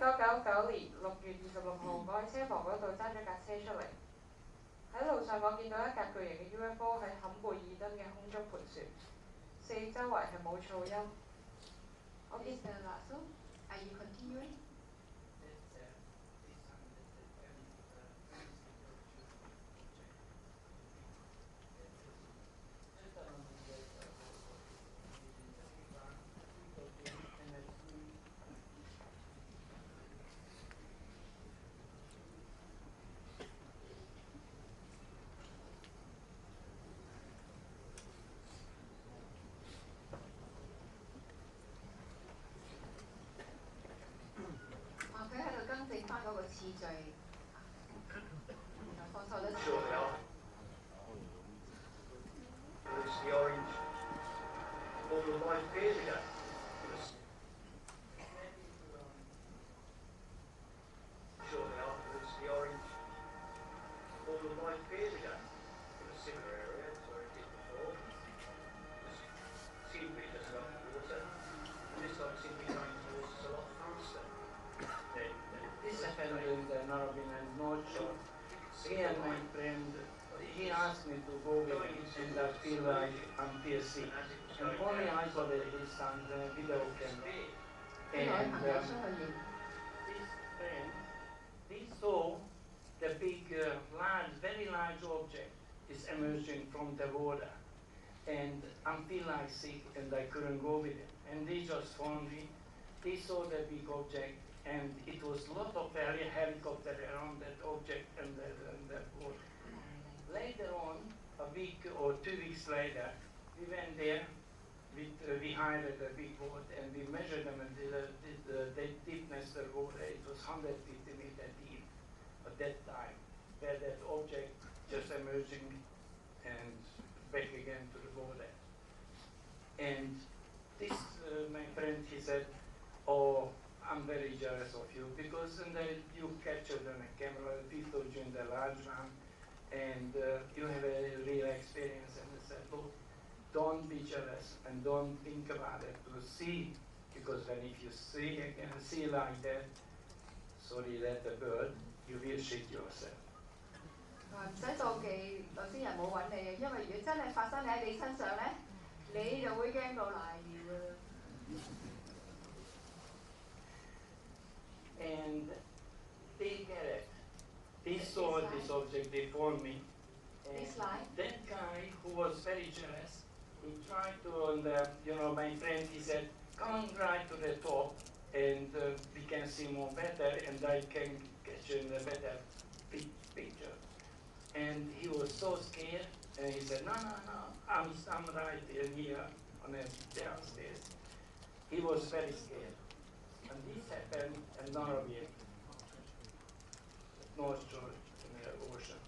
1999年6月26號，我喺車房嗰度揸咗架車出嚟，喺路上我見到一架巨型嘅 UFO 喺坎貝爾登嘅空中盤旋，四周圍係冇噪音。我見 Mr. Lasso, are you continuing? It's the orange ball of light appears again. Shortly afterwards, the orange ball of light appears again in a similar area to where it did before. It seemed to be just above the water, and this time it seemed to be going towards us a lot faster. This happened in the Narabian and North Shore. Me and my friend, he asked me to go with him, and I feel like I'm PSC. And only I saw this on the video camera. And this friend, he saw the big, large, very large object is emerging from the water. And I feel like sick, and I couldn't go with him. And they just phoned me. They saw the big object, and it was a lot of helicopter around that object and that boat. Later on, a week or 2 weeks later, we went there. We hired a big boat, and we measured them, and the deepness of the water. It was 150 meters deep at that time, where that object just emerging and back again to the water. And this, my friend, he said, "Oh, I'm very jealous of you because you captured on a camera, we told you in the large one, and you have a real experience." And I said, "Look, don't be jealous and don't think about it to see, because when if you see like that, sorry, that a bird, you will shit yourself." 唔使妒忌外星人冇揾你嘅，因為如果真係發生喺你身上咧，你就會驚到瀨尿㗎。And they get it. They saw this object, they phoned me. And that guy who was very jealous, he tried to, my friend, he said, "Come right to the top, and we can see more better, and I can get you in a better picture." And he was so scared, and he said, no, I'm right here on the downstairs. He was very scared. And this happened in Narabian, North Shore, in the ocean.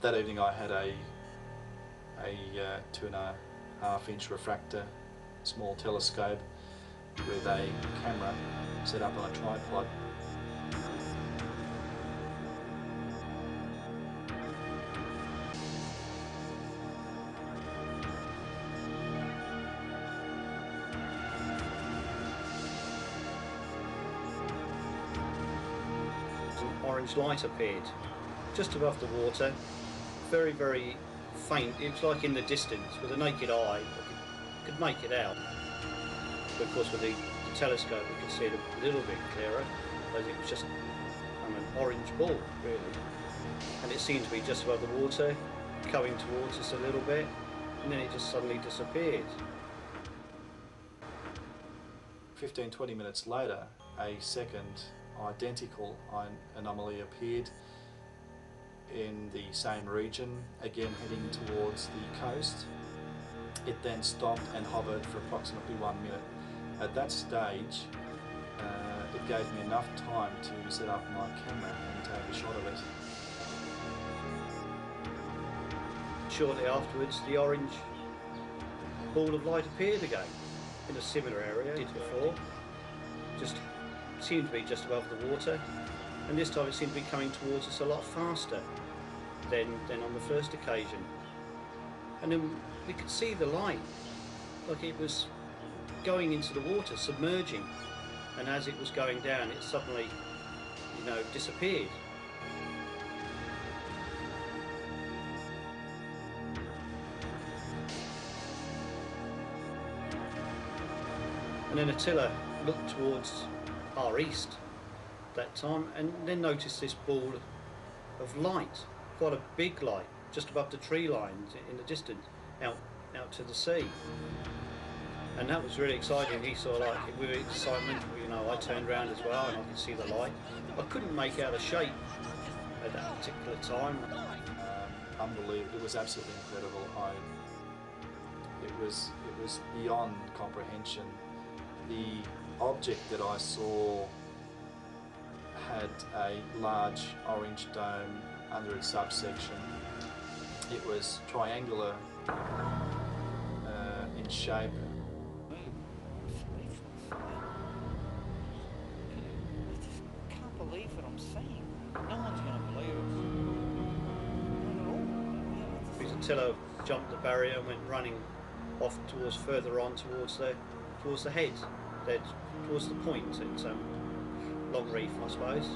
That evening I had a 2.5-inch refractor, small telescope with a camera set up on a tripod. An orange light appeared just above the water, very, very faint. It was like in the distance. With a naked eye, I could make it out. But of course, with the telescope, we could see it a little bit clearer, as it was just an orange ball, really. And it seemed to be just above the water, coming towards us a little bit, and then it just suddenly disappeared. 15-20 minutes later, a second identical anomaly appeared in the same region, again heading towards the coast. It then stopped and hovered for approximately 1 minute. At that stage, it gave me enough time to set up my camera and take a shot of it. Shortly afterwards, the orange ball of light appeared again in a similar area as before. just seemed to be just above the water, and this time it seemed to be coming towards us a lot faster than on the first occasion. And then we could see the light, like it was going into the water, submerging, and as it was going down it suddenly, you know, disappeared. And then Attila looked towards our east that time and then noticed this ball of light, quite a big light, just above the tree lines in the distance, out to the sea. And that was really exciting. He saw, like, with excitement, you know, I turned around as well and I could see the light. I couldn't make out a shape at that particular time. Unbelievable. It was absolutely incredible. It was beyond comprehension. The object that I saw had a large orange dome under its subsection. It was triangular in shape. I can't believe what I'm seeing. No one's going to believe it. Not at all. Attila jumped the barrier and went running off towards further on towards the head, towards the point at Long Reef, I suppose.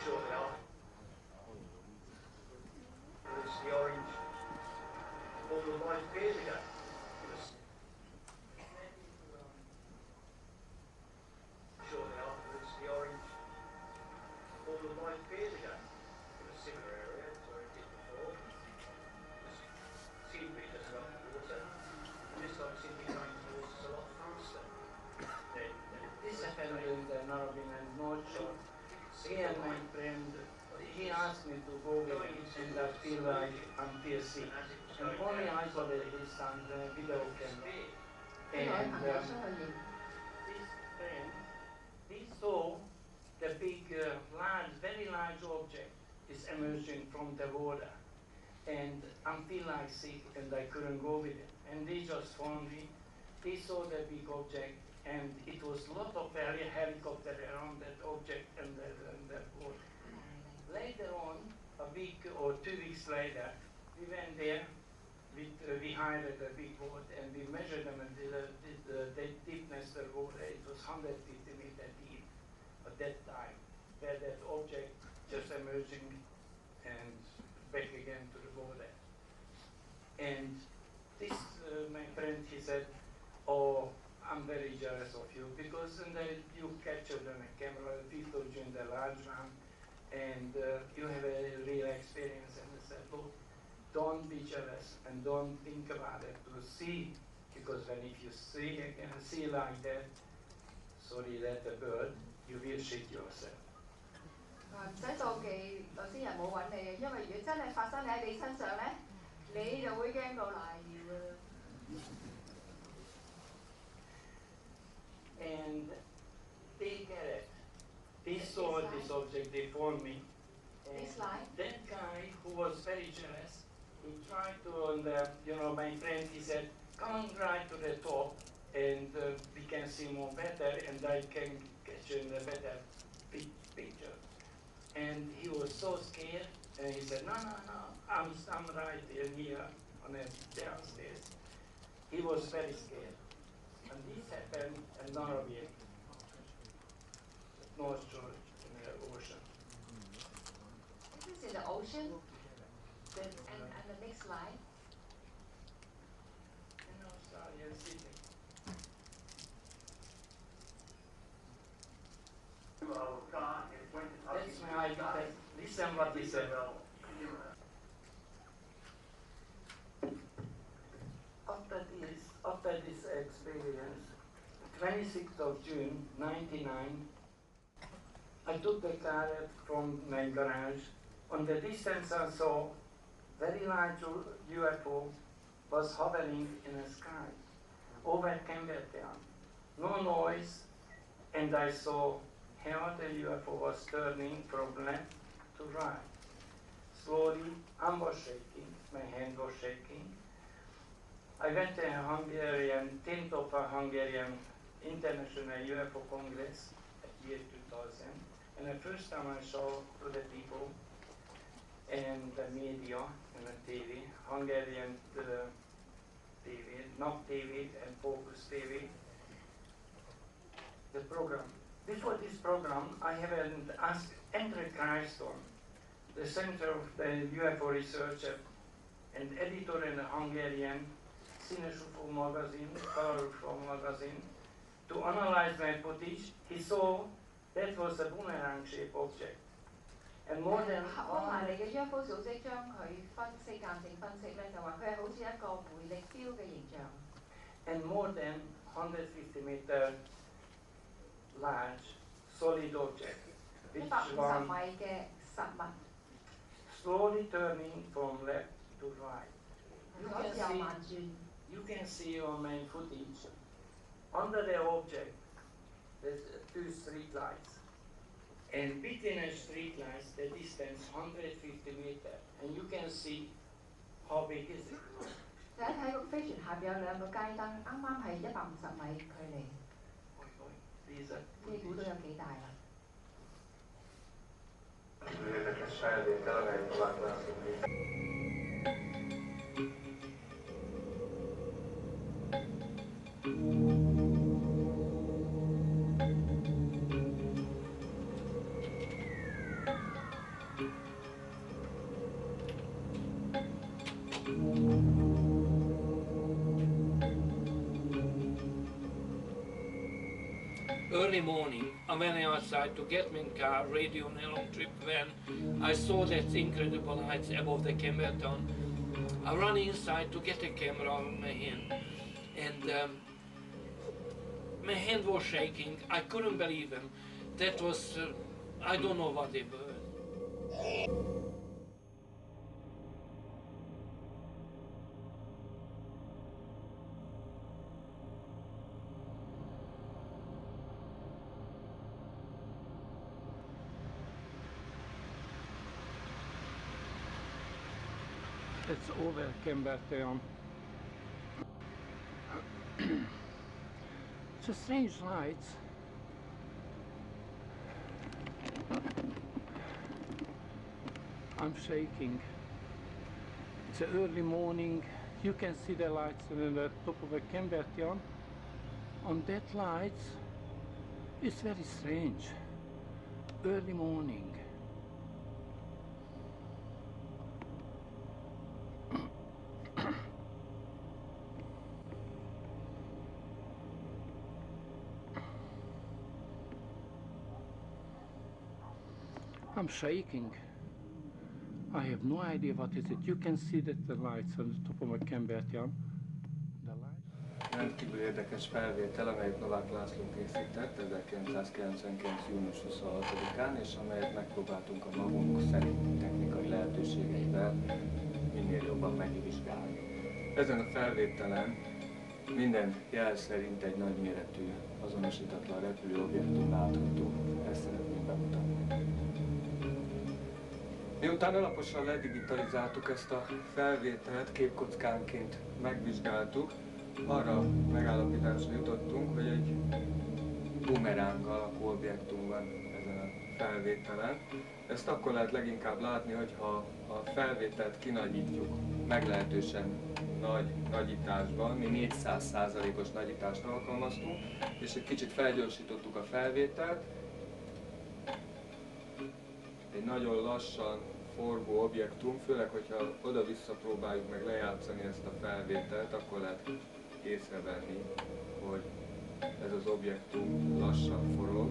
Shortly after, it's the orange ball of light appears again. Shortly afterwards, the orange ball of light appears again in a similar area to where it did before. It seemed to be just above the water, and this time it seemed to be going towards us a lot faster. This happened in the Narrabeen and North Shore. He and my friend, he asked me to go with him and I feel like I'm PSC. And only I got this on the video camera. And this friend, he saw the big, large, very large object is emerging from the water. And I feel like sick and I couldn't go with him. And they just phoned me. They saw the big object. And it was a lot of helicopter around that object and that boat. Later on, a week or 2 weeks later, we went there, we hired a big boat and we measured them and did the deepness of the water. It was 150 meters deep at that time, where that object just emerging and back again to the water. And this, my friend, he said, "Oh, I'm very jealous of you because you captured on a camera, we told you in the large one, and you have a real experience." And I said, "Look, don't be jealous and don't think about it to see, because when if you see like that, sorry, that the bird, you will shit yourself." 唔使妒忌有啲人冇揾你嘅，因為如果真係發生喺你身上咧，你就會驚到賴尿㗎啦。And they get it. They saw this object, they phoned me. And This line? that guy who was very jealous, he tried to, and my friend, he said, "Come right to the top and we can see more better and I can get you in a better picture." And he was so scared and he said, no, I'm right in here on the downstairs. He was very scared. And this happened in Narrabeen, North Shore, in the ocean. This is in the ocean, and the next line. In Australian Sydney. That's my idea. Listen what he said. After this experience, 26th of June, 99, I I took the car from my garage. On the distance I saw very large UFO was hovering in the sky over Cambertown. No noise, and I saw how the UFO was turning from left to right. Slowly, I was shaking, my hand was shaking. I went to a Hungarian, 10th of a Hungarian International UFO Congress year 2000, and the first time I saw to the people and the media and the TV, Hungarian TV, not TV and Focus TV, the program. Before this program, I haven't asked Andrew Christon, the center of the UFO researcher and editor in the Hungarian UFO magazine, Color UFO magazine, to analyze my footage. He saw that was a boomerang-shaped object. And more than 克埋嚟嘅 UFO 組織將佢分析鑑證分析咧，就話佢係好似一個回力鏢嘅形象。and more than 150-meter large solid object, which 150 米 one 嘅實物， slowly turning from left to right. 左右慢轉。 You can see on my footage, under the object, there's 2 street lights. And between the street lights, the distance 150 meters. And you can see how big is it. 就睇個飛船下邊有兩個街燈，啱啱係150米距離， These are 你估到有幾大啦？ Érdekes felvétel, amely tovább látunk. Early morning, I went outside to get my car, radio on a long trip when I saw that incredible lights above the Cambertown. I ran inside to get a camera on my hand, and my hand was shaking. I couldn't believe them. That was, I don't know what they were. It's over Cambertown. It's a strange light. I'm shaking. It's early morning. You can see the lights on the top of the Cambertown. On that light, it's very strange. Early morning. I'm shaking. I have no idea what is it. You can see that the lights on the top of my Cambertown. The light. Rendkívül érdekes felvétel, amelyet Novák László készített 1999. június 26-án, és amelyet megpróbáltunk a magunk szerint technikai lehetőségeivel minél jobban megvizsgálni. Ezen a felvételen minden jel szerint egy nagyméretű, azonosítatlan repülő objektum látható. Ezt szeretném bemutatni. Miután alaposan ledigitalizáltuk ezt a felvételt, képkockánként megvizsgáltuk, arra megállapításra jutottunk, hogy egy bumeráng alakú objektum van ezen a felvételen. Ezt akkor lehet leginkább látni, hogyha a felvételt kinagyítjuk meglehetősen nagy nagyításban. Mi 400%-os nagyítást alkalmaztunk, és egy kicsit felgyorsítottuk a felvételt. Egy nagyon lassan forgó objektum, főleg, hogyha oda-vissza próbáljuk meg lejátszani ezt a felvételt, akkor lehet észrevenni, hogy ez az objektum lassan forog.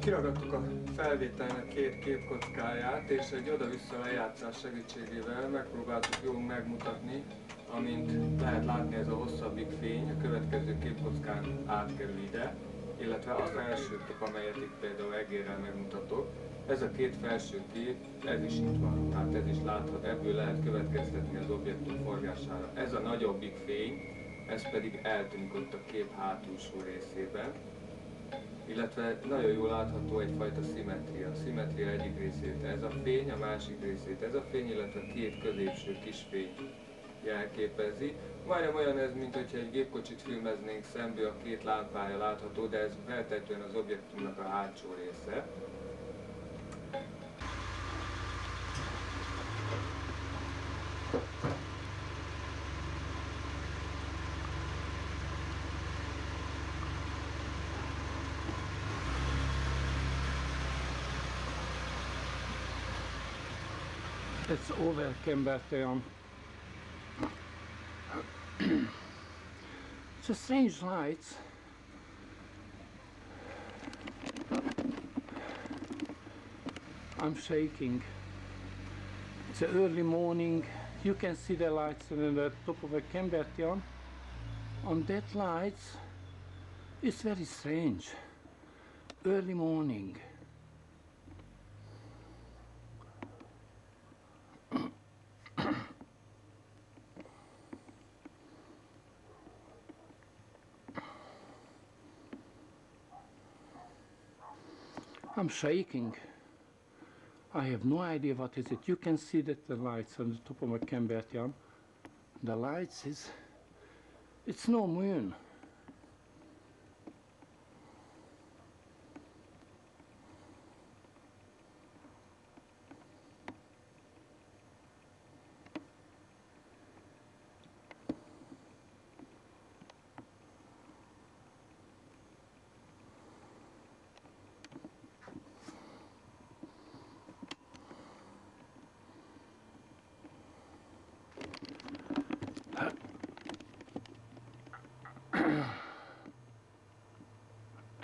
Kiragadtuk a felvételnek 2 képkockáját, és egy oda-vissza lejátszás segítségével megpróbáltuk jól megmutatni, amint lehet látni, ez a hosszabbik fény a következő képkockán átkerül ide, illetve a felső kép, amelyet itt például egérrel megmutatok, ez a két felső kép, ez is itt van, tehát ez is láthat, ebből lehet következtetni az objektum forgására. Ez a nagyobbik fény, ez pedig eltűnik ott a kép hátulsó részében, illetve nagyon jól látható egyfajta szimmetria. A szimmetria egyik részét ez a fény, a másik részét ez a fény, illetve két középső kis fény jelképezi. Majdnem olyan ez, mint hogyha egy gépkocsit filmeznénk szemből, a két lámpája látható, de ez feltétlenül az objektumnak a hátsó része. It's over Camberton. It's a strange light. I'm shaking. It's an early morning. You can see the lights on the top of a Camberton. On that light, it's very strange. Early morning. I'm shaking. I have no idea what is it. You can see that the lights on the top of my Camberton. The lights is, it's no moon.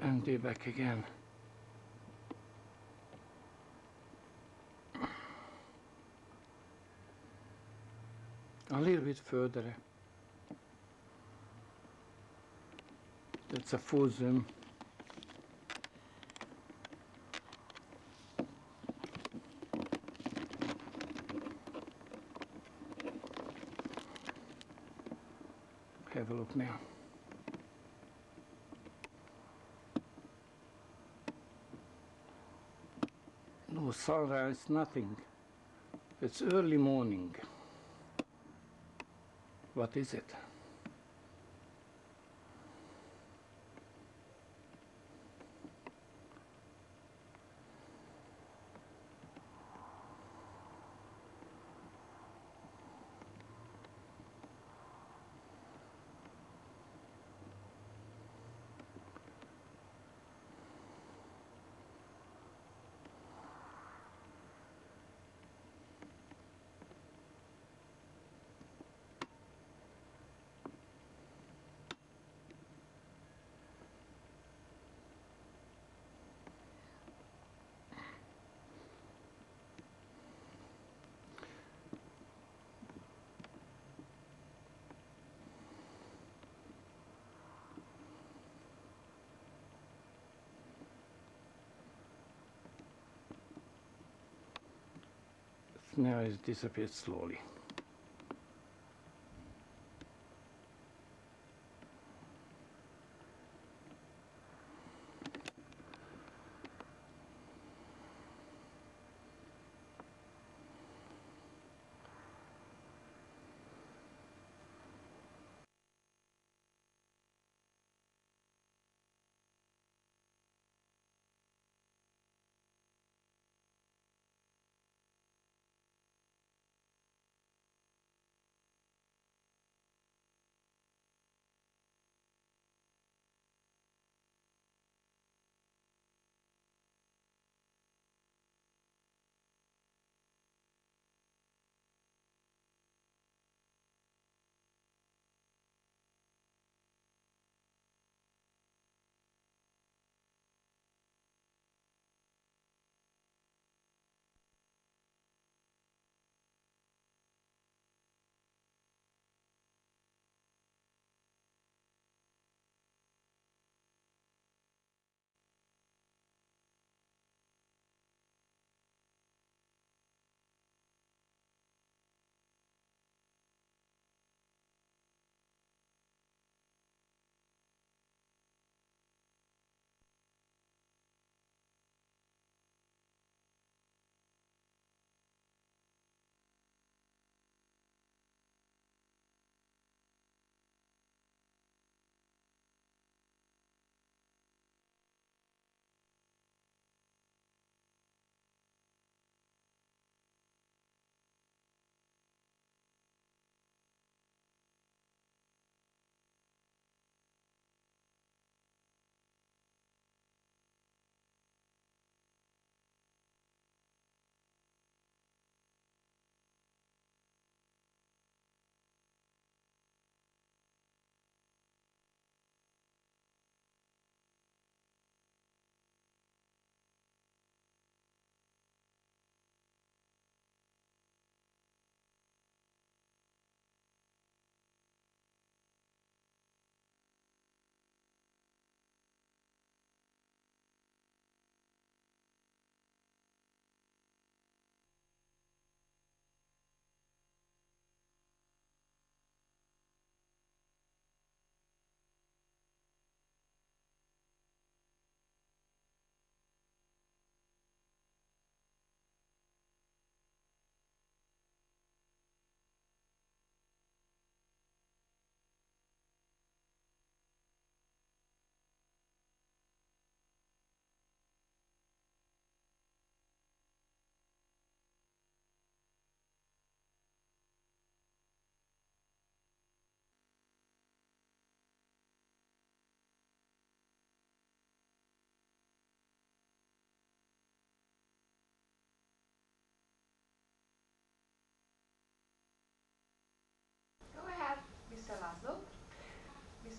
And they're back again. A little bit further. That's a full zoom. Have a look now. No sunrise, nothing. It's early morning. What is it? Now it disappeared slowly.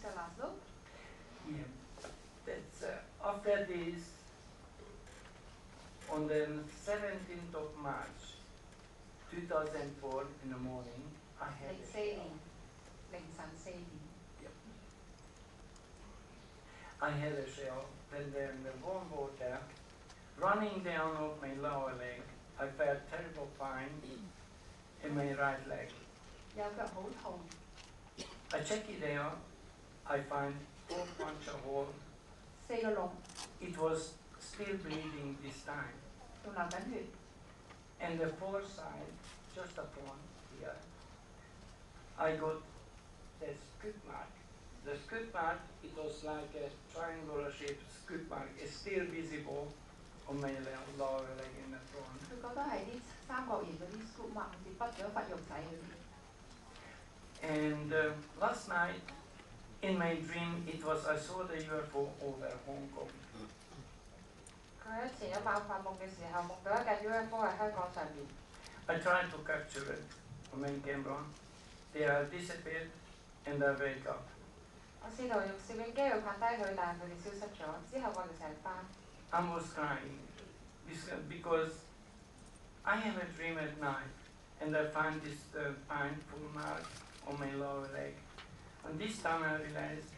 Mr. Laszlo. Yeah. That's, after this, on the 17th of March 2004 in the morning, I had a 04 shower. 年凌晨4點， I had a shower, and then the warm water running down off my lower leg. I felt terrible pain in my right leg. 右腳好痛， I check it out. I find 4 puncture holes. 4個窿， It was still bleeding this time. 仲流緊血， And the fourth side, just upon here, I got the scoop mark. The scoop mark, it was like a triangular shaped scoop mark. It's still visible on my lower leg in the front. 佢覺得係啲三角形嗰啲 scoop mark 好似畢咗忽肉仔嗰啲。 And last night, in my dream, it was I saw the UFO over Hong Kong. 佢喺前一晚發夢嘅時候，夢到一架 UFO 喺香港上面。 I tried to capture it on my camera. They are disappeared, and I wake up. 我試圖用攝影機去拍低佢，但係佢哋消失咗。之後我哋醒返。 I was crying because I have a dream at night, and I find this painful mark on my lower leg. And this time I realized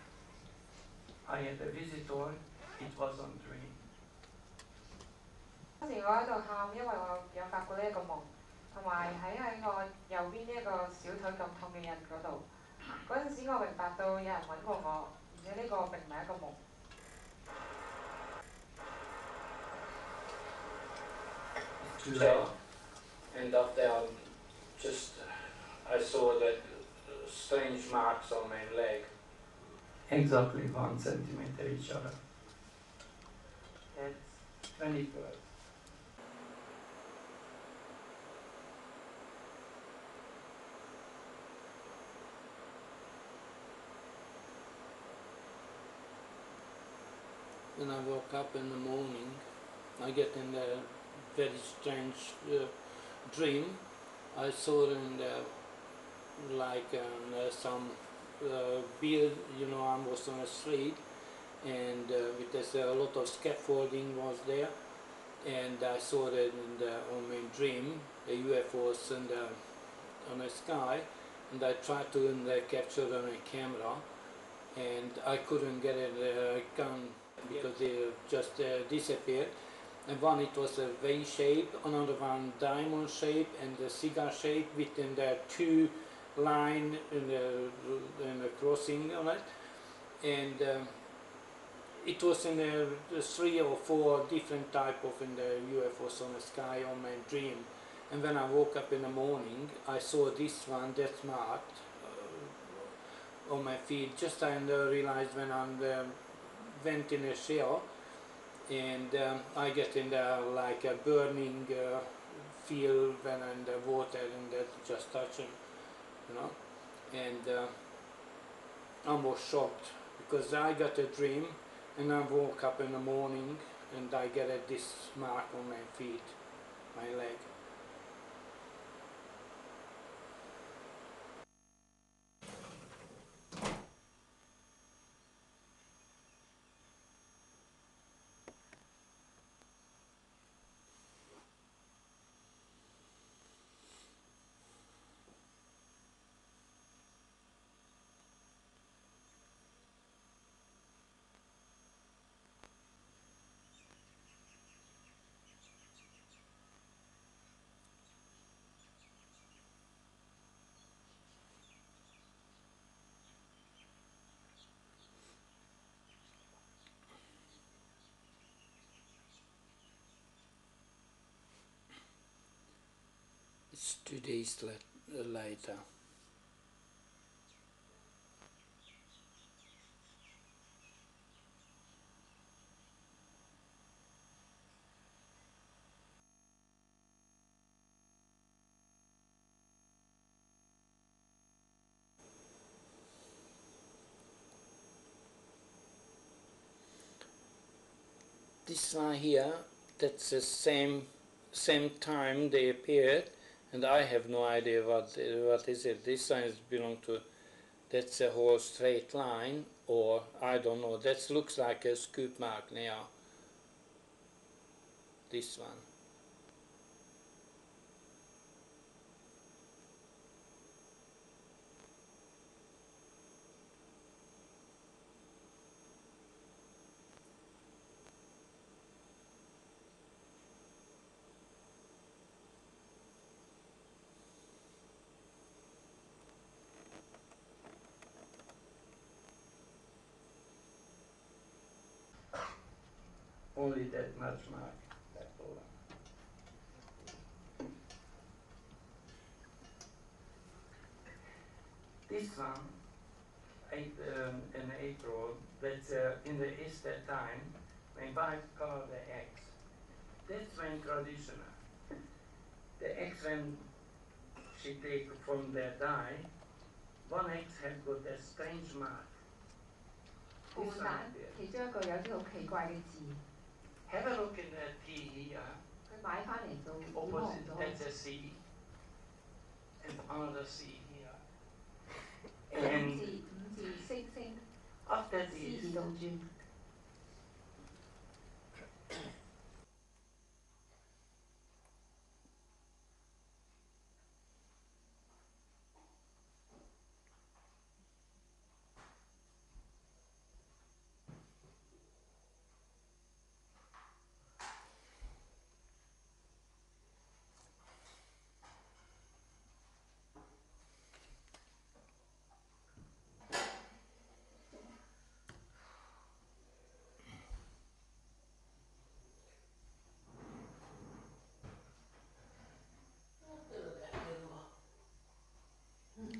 I had a visitor. It was on dream. 當時我喺度喊，因為我有發過呢一個夢，同埋喺我右邊一個小腿咁痛嘅人嗰度。嗰陣時我明白到有人揾過我，而且呢個並唔係一個夢。 So, And after I saw that strange marks on my leg. exactly 1 centimeter each other. That's 21st. When I woke up in the morning, I get in a very strange dream. I saw in the, like some build, I was on a street, and with this, a lot of scaffolding was there, and I saw that on my dream, the UFOs on the sky, and I tried to capture it on a camera, and I couldn't get it gun because they just disappeared. And one it was a V shape, another one diamond shape, and the cigar shape within the 2 line in the crossing on it. And it was in the 3 or 4 different type of UFOs on the sky on my dream. And when I woke up in the morning, I saw this one that's marked on my feet. Just I realized when I went in a shower, and I get in the like a burning feel when in the water, and that's just touching, and I was shocked because I got a dream, and I woke up in the morning and I get this mark on my feet, my leg. It's 2 days later. This one here, that's the same time they appeared, and I have no idea what is it. This sign belongs to, that's a whole straight line, or I don't know, that looks like a scoop mark now. This one. Only that much mark, that's all. This one, in April, that's in the Easter time, my wife called the eggs. That's when traditional. The eggs, when she take from the dye, one egg had got a strange mark. 半 This 蛋 one there. 其中一個有啲好奇怪嘅字， Have a look in the T here. 佢買翻嚟做染紅 Opposite, 咗。 that's a C. And another C here. 五 And 字五字星星 after 獅 this, 字倒轉。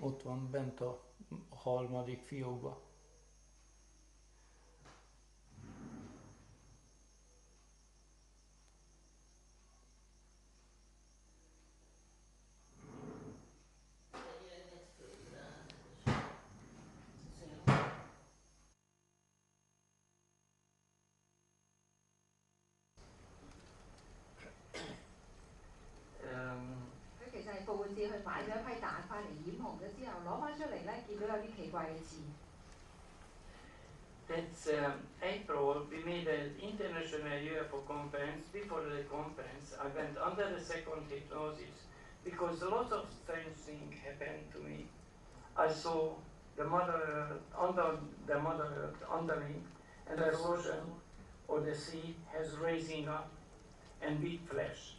Ott van bent a harmadik fiókba. Um, 佢其實係復活節去買咗一批蛋翻嚟，染紅咗之後攞翻出嚟咧，見到有啲奇怪嘅字。 That's April, we made an international UFO conference. Before the conference, I went under the second hypnosis because lots of strange things happened to me. I saw the Mother Earth, under the Mother Earth, under me, and the ocean or the sea has raising up and big flesh.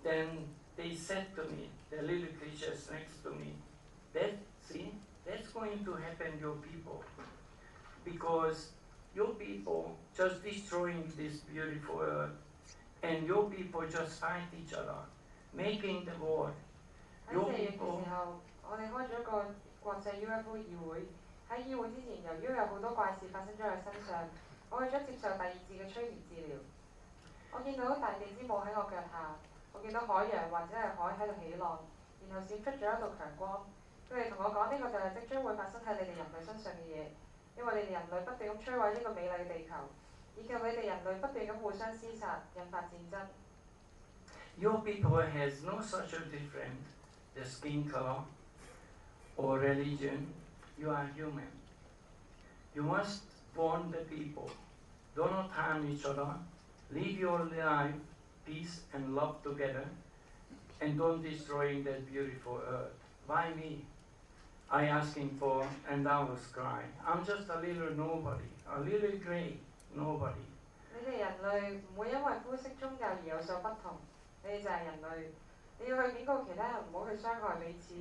Then they said to me, the little creatures next to me, that, see, that's going to happen to your people. Because your people just destroying this beautiful earth, and your people just fight each other, making the war. 喺your 4月嘅 people 時候，我哋開咗一個國際 UFO 議會。喺議會之前，由於有好多怪事發生咗喺身上，我去咗接受第二次嘅催眠治療。我見到大地之母喺我腳下，我見到海洋或者係海喺度起浪，然後閃出咗一道強光。佢哋同我講呢個就係即將會發生喺你哋人類身上嘅嘢。 因為你哋人類不斷咁摧毀呢個美麗嘅地球，以及你哋人類不斷咁互相廝殺，引發戰爭。Your people has no such a different, the skin color or religion. You are human. You must warn the people. Do not harm each other. Live your life, peace and love together, and don't destroy that beautiful earth. Why me? I asking for, and I was crying. I'm just a little nobody, a little grey nobody. 你哋人類唔會因為膚色宗教而有所不同，你哋就係人類。你要去警告其他人唔好去傷害彼此，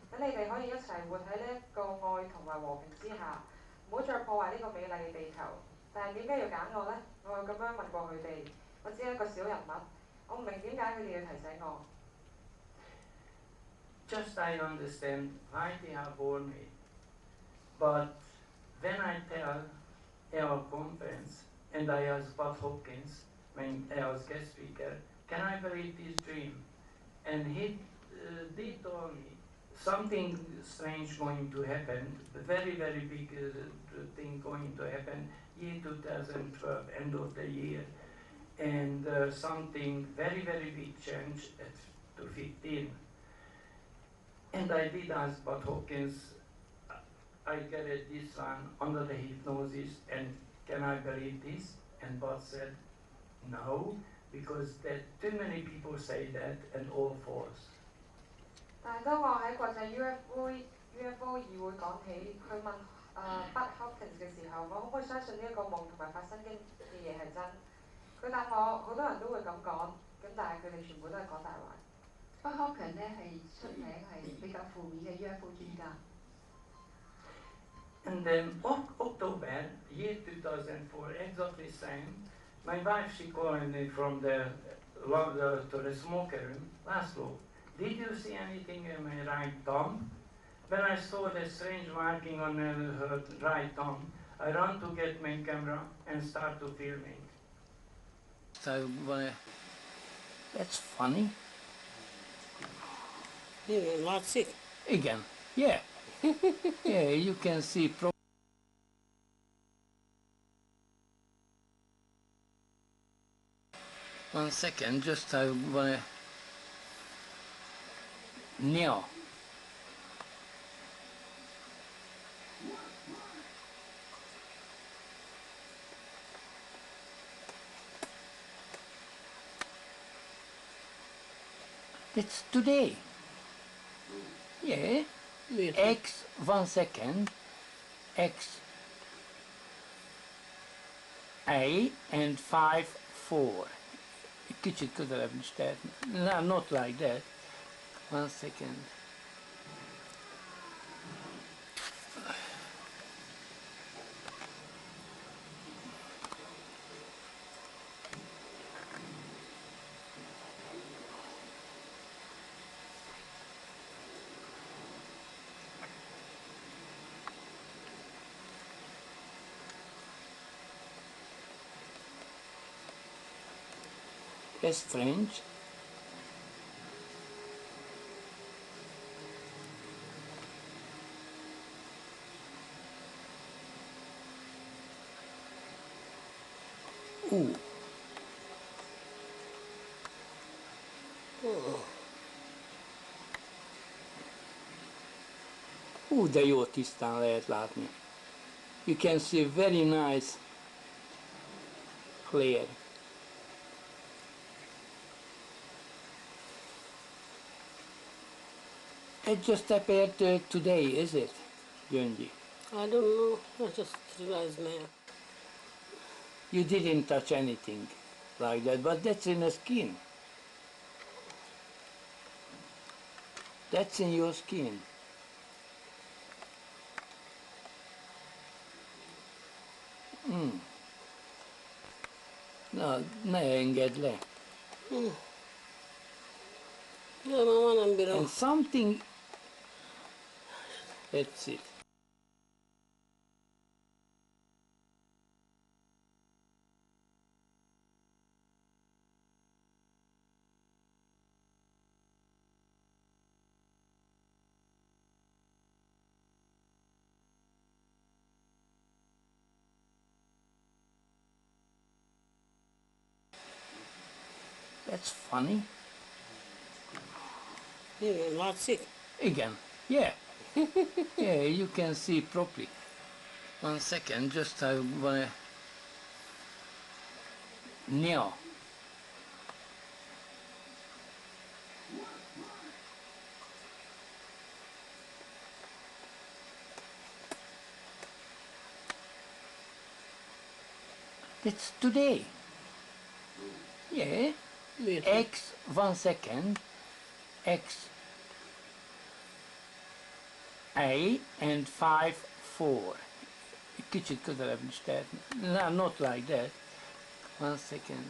等你哋可以一齊活喺呢一個愛同埋和平之下，唔好再破壞呢個美麗嘅地球。但係點解要揀我呢？我有咁樣問過佢哋，我只係一個小人物，我唔明點解佢哋要提醒我。 Just I understand why they have warned me. But when I tell our conference, and I asked Bob Hopkins, when I was guest speaker, can I believe this dream? And he told me something strange going to happen, a very, very big thing going to happen, year 2012, end of the year, and something very, very big change at 2015. And I did ask Bob Hopkins, I get it, this one under the hypnosis, and can I believe this? And Bob said, no, because there too many people say that and all false. 但係當我喺國際 UFO 議會講起，佢問Bud Hopkins 嘅時候，我可唔可以相信呢一個夢同埋發生嘅嘢係真？佢答我，好多人都會咁講，咁但係佢哋全部都係講大話。Bud Hopkins 咧係出名係比較負面嘅 UFO 專家。And then October, year 2004, exactly same. My wife, she called me from the to the smoker room. Laszlo, did you see anything in my right thumb? When I saw the strange marking on her right thumb, I ran to get my camera and start to filming. So, that's funny. Yeah, that's it. Again, yeah. Yeah, you can see. One second, just I wanna. Now. It's today. Yeah. X, 1 second. X. A and 5, 4. Kicsit közelebb is tehet. No, not like that. 1 second. That's strange. Ooh. De jó tisztán lehet látni. You can see very nice, clear. It just appeared today, is it, Gyöngyi? I don't know. I just realized now. You didn't touch anything like that, but that's in the skin. That's in your skin. No, ne engedd le. And something, that's it. That's funny. Yeah, that's it. Again, yeah. Yeah, you can see properly. 1 second, just I wanna. Now. It's today. Yeah. X, 1 second. X. A and 5, 4. Kicsit közelebb is tehet. No, not like that. 1 second.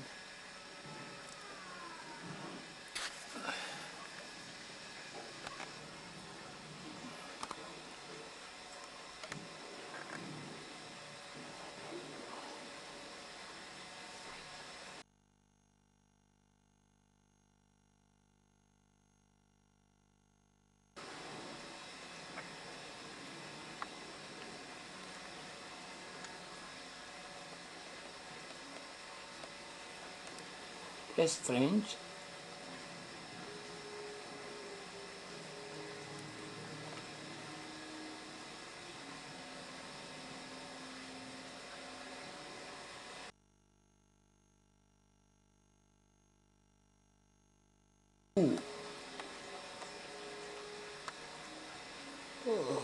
That's strange. Ooh. Oh.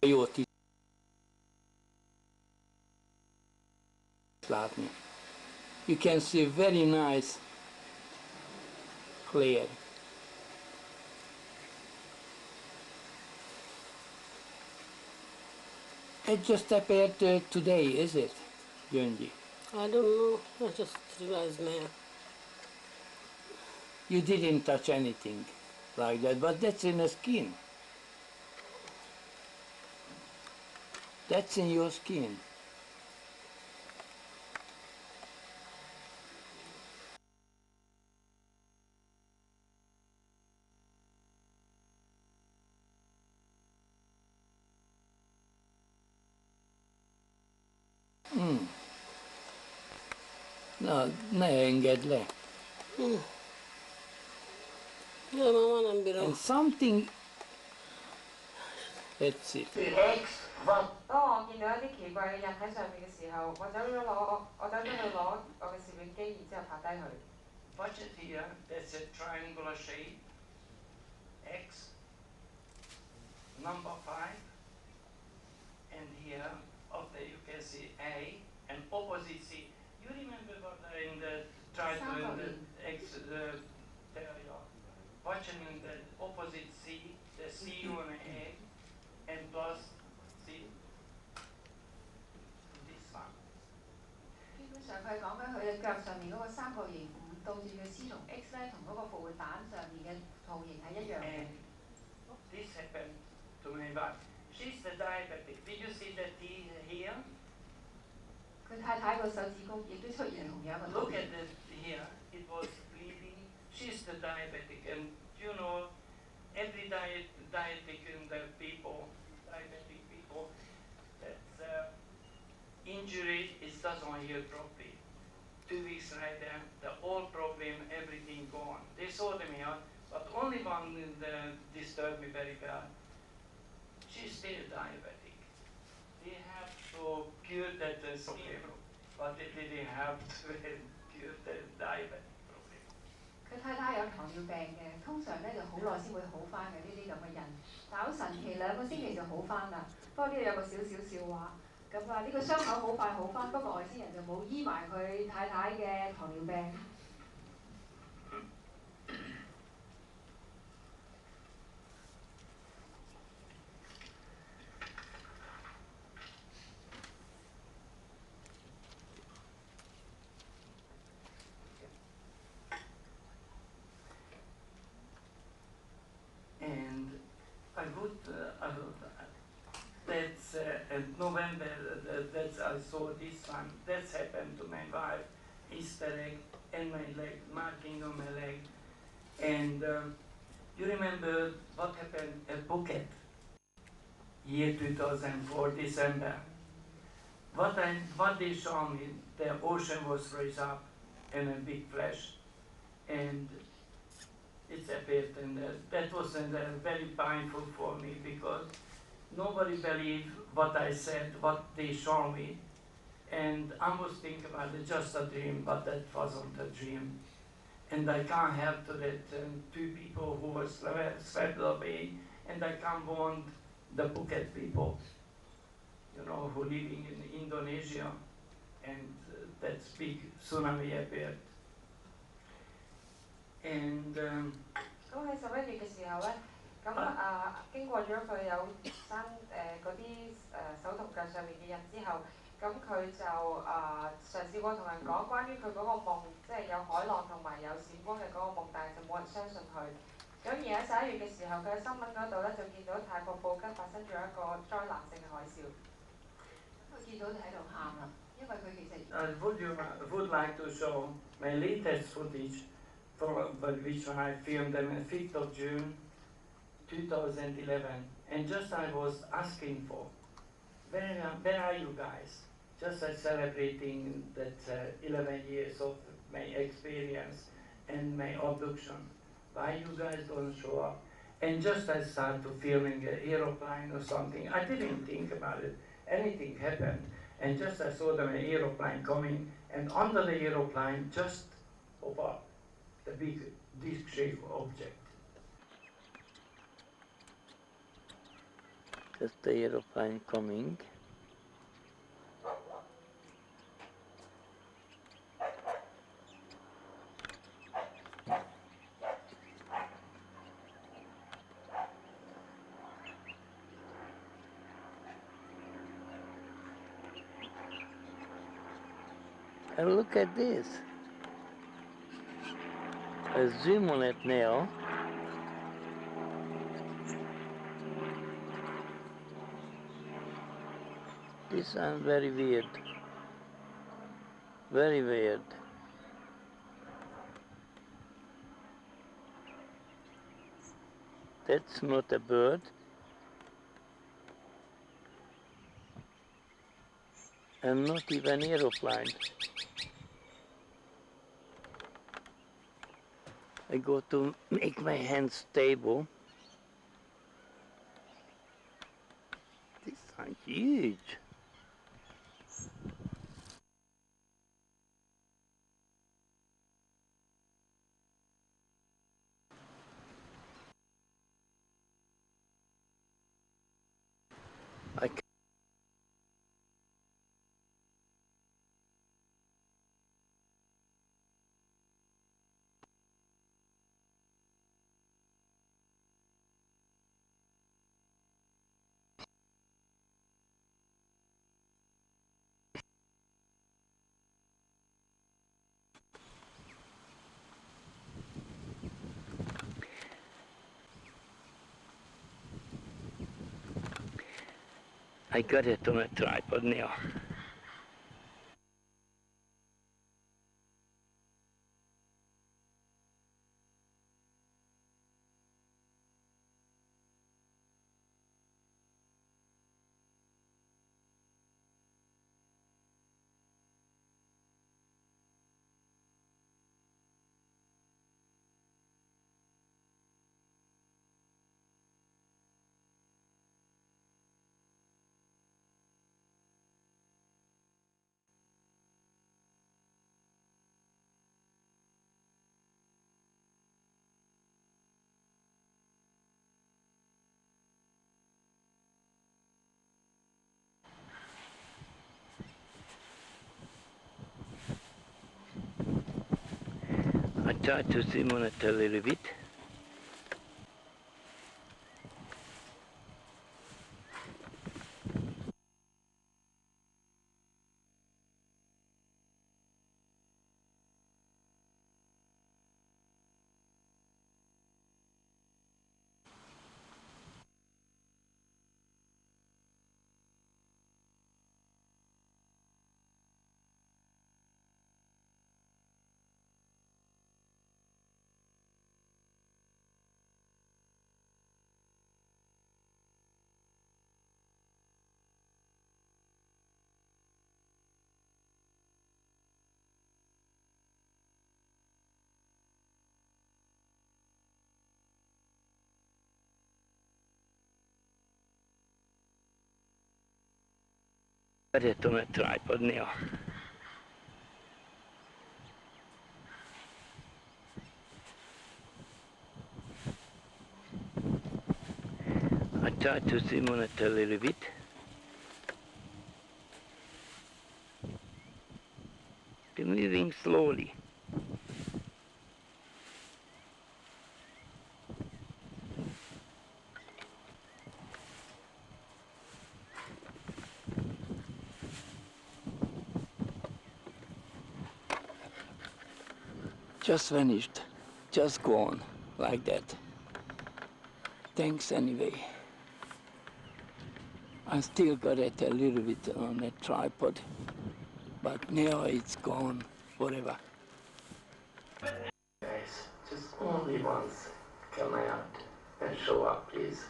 Jót is látni. You can see very nice, clear. It just appeared today, is it, Gyöngyi? I don't know. I just realized now. You didn't touch anything like that, but that's in the skin. That's in your skin. Na, ne engedd le. Ja, mamma nem bírom. And something... Let's see. 當我見到一啲奇怪嘅印喺上面嘅時候，我走去攞我嘅攝影機，然之後拍低佢。Watch it here, that's a triangular shape, X, number 5, and here, up there you can see A, and opposite C. You remember what I in the triangle in the X area? Watching in the opposite C, the C on A, and plus C, this one. 基本上佢係講緊佢嘅腳上面嗰個三角形倒轉嘅 C 同 X 咧，同嗰個復活蛋上面嘅圖形係一樣嘅。This happened to my wife. She's the diabetic. Did you see the T here? 佢太太個手指公亦都出現同樣嘅圖 Look 形。 at it here. It was bleeding. She's the diabetic, and you know, every diabetic people, that injury is doesn't heal properly. 2 weeks later, the whole problem, everything gone. They sorted me out, but only one disturbed me very bad. She's still diabetic. They have to cure that problem, but they didn't have to cure the diabetic problem. 佢太太有糖尿病嘅，通常咧就好耐先會好翻嘅呢啲咁嘅印，但好神奇2個星期就好翻啦。不過呢度有個少少笑話，咁呢個傷口好快好翻，不過外星人就冇醫埋佢太太嘅糖尿病。And I would, that's in November, that's I saw this one, that's happened to my wife, Easter egg and my leg, marking on my leg. And you remember what happened at Phuket, year 2004, December. What they showed me, the ocean was raised up in a big flash, and it's appeared, and that was very painful for me because nobody believed what I said, what they showed me, and I was thinking about it just a dream, but that wasn't a dream. And I can't help to that 2 people who were swept away, and I can't warn the Phuket people, you know, who living in Indonesia, and that big tsunami appeared. And 咁喺11月嘅時候咧，經過咗佢有生嗰啲手同腳上面嘅印之後，咁佢就嘗試過同人講關於佢嗰個夢，即係有海浪同埋有閃光嘅嗰個夢，但係就冇人相信佢。咁而喺11月嘅時候，佢喺新聞嗰度咧就見到泰國布吉發生咗一個災難性嘅海嘯。佢見到就喺度喊啦，因為佢其實。would like to show my latest footage, which I filmed on the 5th of June 2011, and just I was asking for, where are you guys? Just celebrating that 11 years of my experience and my abduction. why you guys don't show up? And just I started to feeling an aeroplane or something. I didn't think about it. Anything happened. And just I saw them an aeroplane coming, and under the aeroplane just pop up the big disc-shaped object. Just the aeroplane coming. And look at this. I zoom on it now. This sounds very weird. Very weird. That's not a bird. And not even aeroplane. I got to make my hands stable. These are huge. I got it on a tripod now. I tried to zoom on it a little bit. Got it on a tripod now. I tried to zoom on it a little bit. They're moving slowly. Just vanished, just gone, like that. Thanks anyway. I still got it a little bit on a tripod, but now it's gone forever. Guys, just only once come out and show up, please.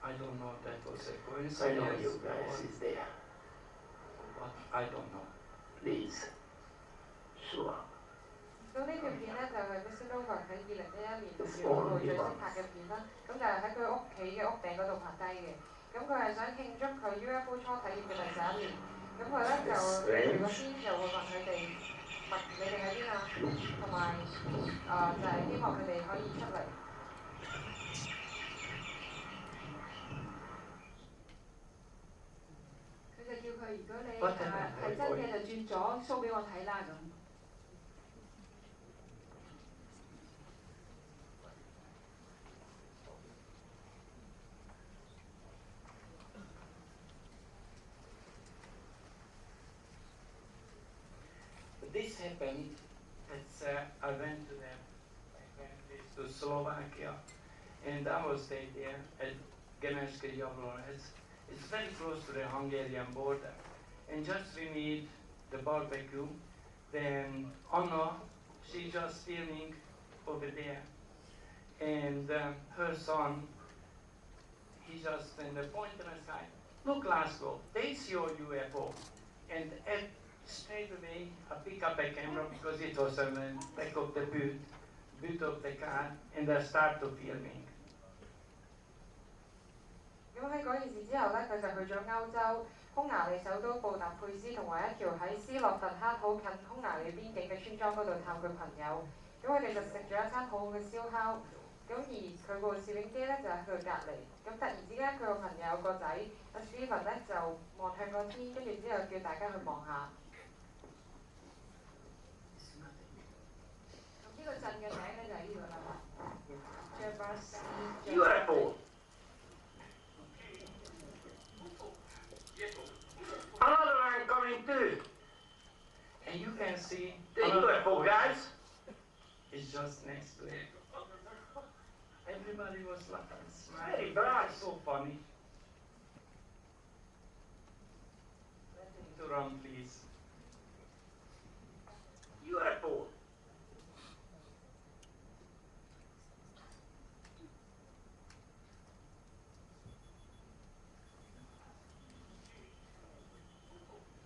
I don't know if that was a coincidence. I know you guys is there. but I don't know. Please. Sure. 咁呢條片咧就係 Mr. Nova 喺2011年6月6號最新拍嘅片啦。咁就係喺佢屋企嘅屋頂嗰度拍低嘅。咁佢係想慶祝佢 UFO 初體驗嘅第11年。咁佢咧就如果先就會問佢哋問你哋喺邊啊，同埋就係希望佢哋可以出嚟。佢就叫佢如果你係真嘅就轉左 show 俾我睇啦咁。This happened. I went to Slovakia, and I was stayed there at Gemenske Jablon. It's very close to the Hungarian border, and just we made the barbecue. Then Anna, she just filming over there, and her son, he just in the point in the sky. Look, Laszlo, there's your UFO, and straight away I pick up a camera because it was on the back of the boot of the car, and I start to filming. 咁喺嗰件事之後咧，佢就去咗歐洲匈牙利首都布達佩斯同埋一條喺斯洛伐克好近匈牙利邊境嘅村莊嗰度探佢朋友。咁佢哋就食咗一餐好好嘅燒烤。咁而佢部攝影機咧就喺佢隔離。咁突然之間，佢個朋友個仔阿 Steven 咧就望向個天，跟住之後叫大家去望下。呢個鎮嘅名咧就係呢度啦。UFO. Another one coming too. And you can see the UFO, guys. It's just next to it. Everybody was laughing, smiling. So funny. Let him to run, please. UFO.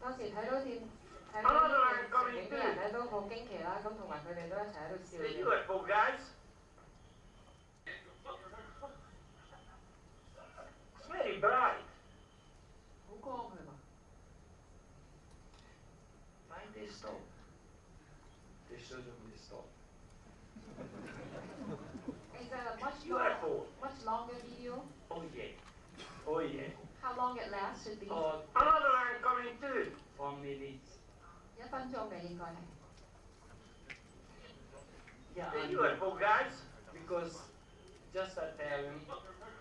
當時睇到啲攝影嘅人咧都好驚奇啦，咁同埋佢哋都一齊喺度笑嘅。UFO guys. It's very bright. 好光佢話。Why they stop? They shouldn't be stopped. Is that a UFO. much longer video? Oh yeah. Oh yeah. How long it lasts should be? Another one coming too. 4 minutes. 1分鐘嘅應該係。Yeah, the UFO guys, because just I tell them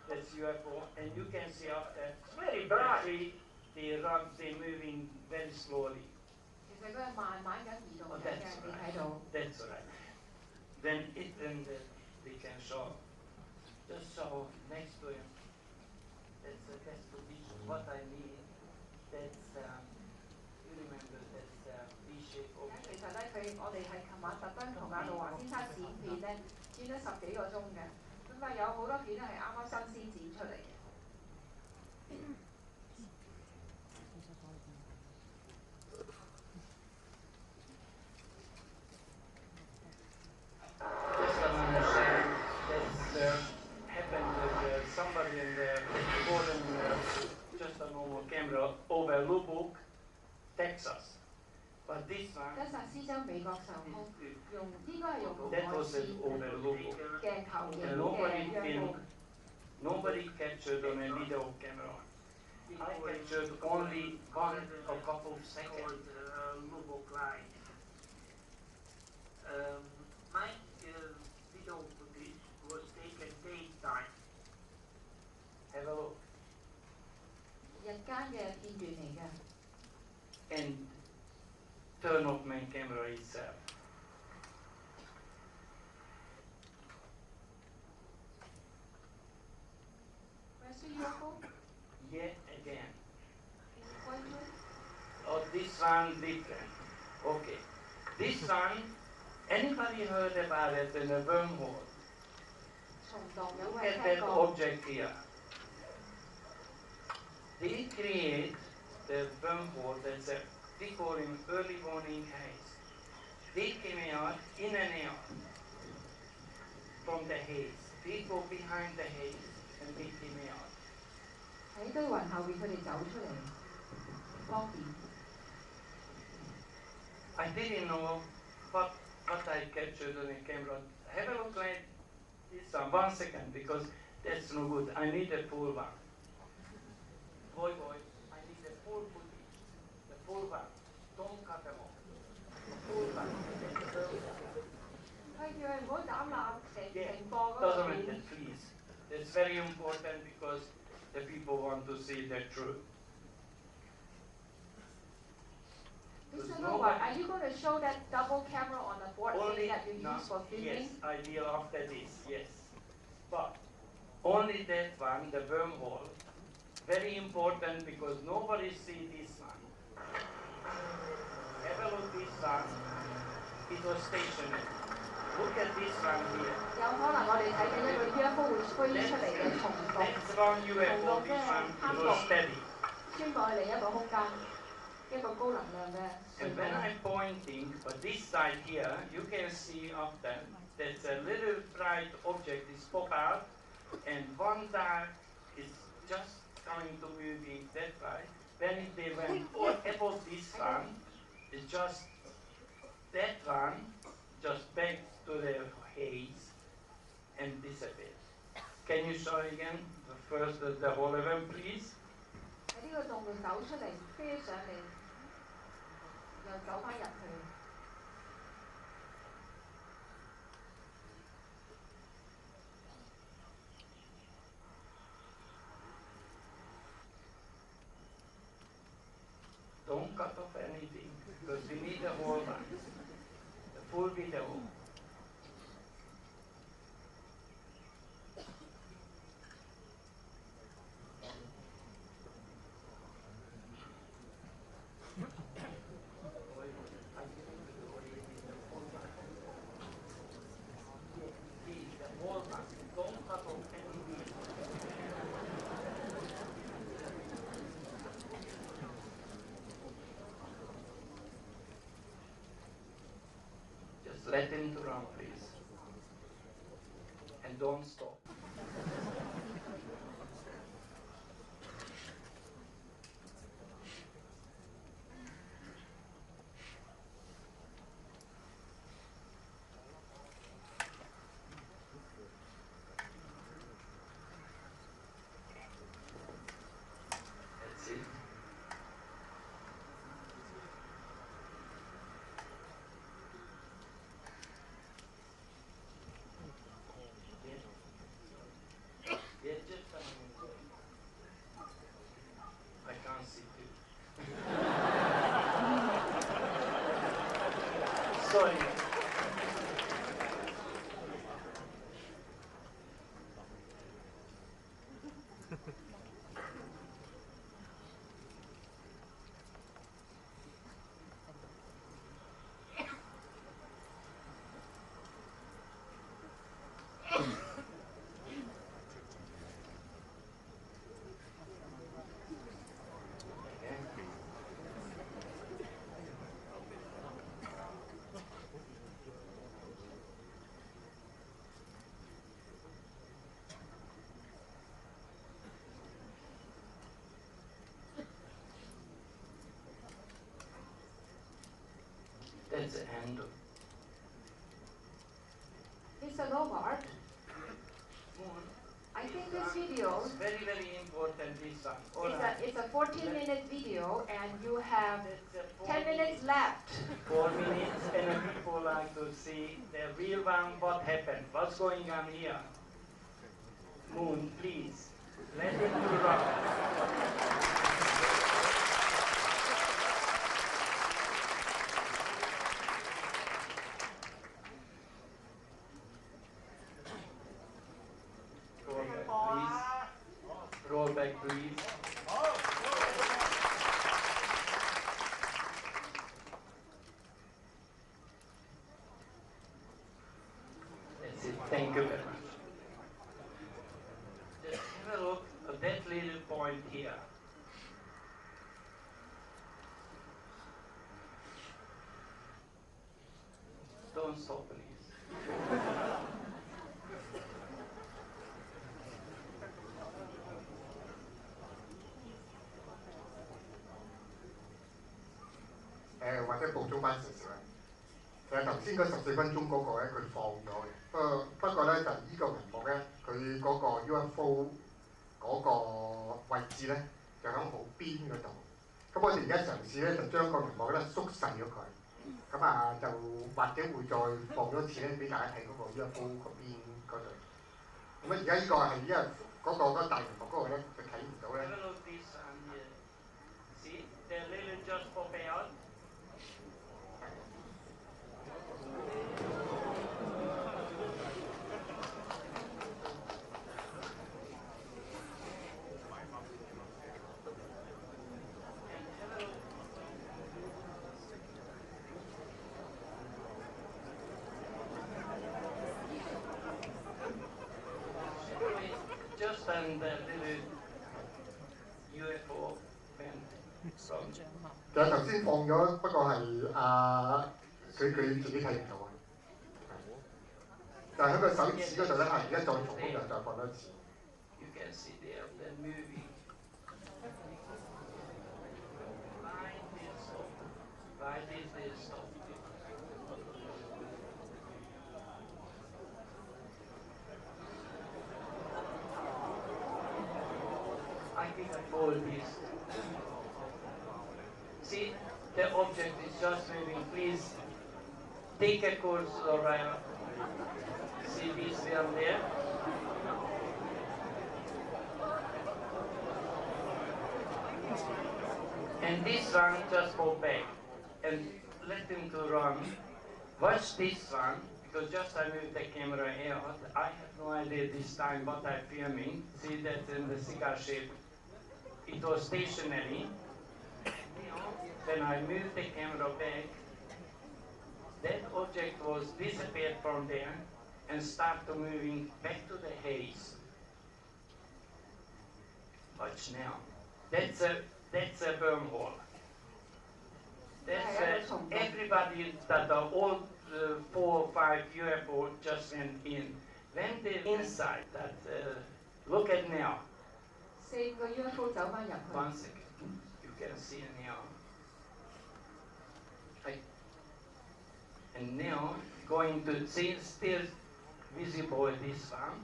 that's UFO, and you can see after it's very bright. They're moving very slowly. 其實佢係慢慢咁移動緊嘅，你睇到。That's right. Then they can show. Just show next to him. That's to be what I mean. That's you remember that's V-shape of. 其實咧，我哋係琴晚特登同阿路華先生剪片咧，剪咗10幾個鐘嘅，咁啊有好多片咧係啱啱新鮮剪出嚟嘅。Happened with somebody in the golden, just a normal camera over Lubbock, Texas. But this one, 德薩斯州美國上空用應該係用紅 that 外 was 線 over Lubbock. 鏡頭影 And 嘅 nobody captured on a video camera. I captured only a couple of seconds. Lubbock line. My video footage was taken daytime. Have a look. 日間嘅片段嚟嘅。And turn off my camera itself. Where's the UFO? Yet again. Is it pointed? Oh, this one different. Okay. This one, anybody heard about it in a wormhole? 蟲洞有 Look 冇人 at 聽 that 過？ object here. They create the the wormhole that's a recording early warning haze. They came out in and out from the haze. They go behind the haze and they came out. 喺堆雲後邊，佢哋走出嚟，方便。I didn't know what I captured on the camera. Have a look like this one second, because that's no good. I need a full one. Boy, I need a full footage. The full one. Don't cut them off. The full one. 佢叫佢唔好斬纜成個嗰 Doesn't 度。 matter, please. It's very important because the people want to see the truth. Mr. Nowak, are you going to show that double camera on the board thing that you use for filming? Yes, I will after this, yes. But only that one, the wormhole, very important because nobody see this one. Have a look this one. It was stationary. Look at this one here. 有可能我哋睇緊一個 UFO 會飛出嚟嘅蟲洞， That's one UFO, this one it was steady. 穿過去另一個空間，一個高能量嘅 And 隧 when 道。 I'm pointing, but this side here, you can see often that a little bright object is pop out, and one dark is just coming to moving that way. When they went above this one, it's just that one just back to the haze and disappeared. Can you show again the whole event, please? 喺呢個洞度走出嚟，飛上嚟，又走翻入去。 Don't cut off anything because we need the whole one, the full video. Please, the whole one. Don't cut off anything. Just let him to run, please. And don't stop. That's it. Yeah, just a minute. I can't see you. Sorry. That's the end. Mr. Nowak, Moon. I think this video It's very, very important, this one. All is right. it's a 14-minute video, and you have That's a 10 minutes left. 4 minutes, and the people like to see the real one, what happened, what's going on here. Moon, please, let him do run. Roll back, please. That's it. Thank you very much. Just have a look at that little point here. don't stop, please. 或者補充翻少少啦。其實頭先嗰14分鐘嗰個咧，佢放咗嘅。不過咧，就呢個銀幕咧，佢嗰個 UFO 嗰個位置咧，就喺好邊嗰度。咁我哋而家嘗試咧，就將個銀幕咧縮細咗佢。咁啊，就或者會再放多次咧，俾大家睇嗰個 UFO 嗰邊嗰度。咁啊，而家呢個係因為嗰個大銀幕嗰個咧，佢睇唔到咧。See, the little just pop out. Just and the little UFO and so. 其實頭先放咗，不過係佢自己睇唔到啊。就喺個手指嗰度咧，係而家再重複又再放多次。You can see there the movie. Right is this stop. I think I call this. See, the object is just moving. Please take a course around. See this down there? And this one just go back and let him to run. Watch this one, because just I moved the camera out. I have no idea this time what I'm filming. See that in the cigar shape. It was stationary. When I moved the camera back, that object was disappeared from there and started moving back to the haze. Watch now. That's a wormhole. That's everybody that are all 4 or 5 UFO just went in. When they're inside that, look at now. 4個 UFO 走翻入去。 One second. You can see now. And now going to see still visible this one.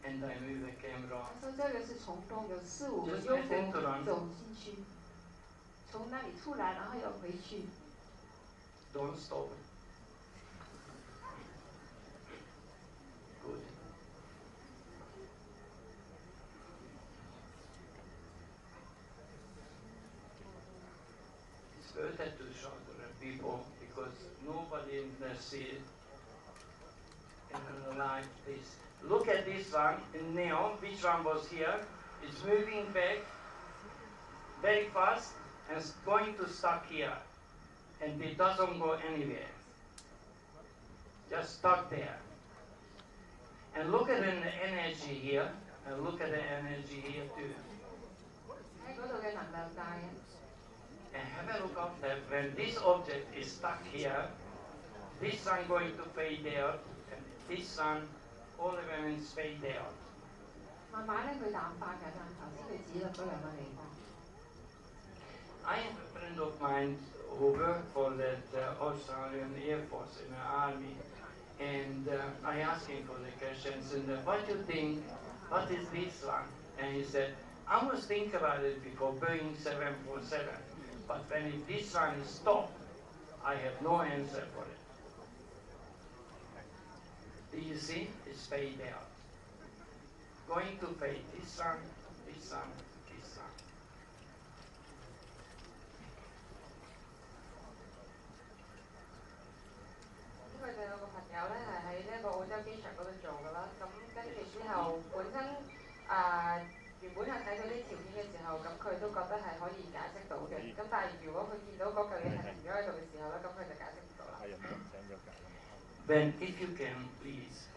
And I move the camera. 他说这个是从东有4、5个 UFO 走进去，从那里出来，然后又回去。 Don't stop. Good. It's better to show the people because nobody in the sea can like this. Look at this one, and now, which one was here? It's moving back very fast and it's going to stuck here. And it doesn't go anywhere. Just stuck there. And look at the energy here, and look at the energy here too. 喺嗰度嘅能量帶啊！ And have a look at that. When this object is stuck here, this one going to fade out, and this one, all of them is fade out. 慢慢咧佢淡化緊啊！頭先佢指落嗰兩個地方。 I have a friend of mine who worked for that Australian Air Force in the Army, and I asked him for the questions, and what do you think, what is this one? And he said, I must think about it before Boeing 747, but when this one is stopped, I have no answer for it. Do you see? It's fade out. Going to fade this one, this one, this one. Because 就有個朋友咧係喺呢一個澳洲機場嗰度做㗎啦，咁跟住之後本身原本係睇到啲條件嘅時候，咁佢都覺得係可以解釋到嘅。咁但係如果佢見到嗰嚿嘢係停咗喺度嘅時候咧，咁佢就解釋唔到啦。Then if you can, please.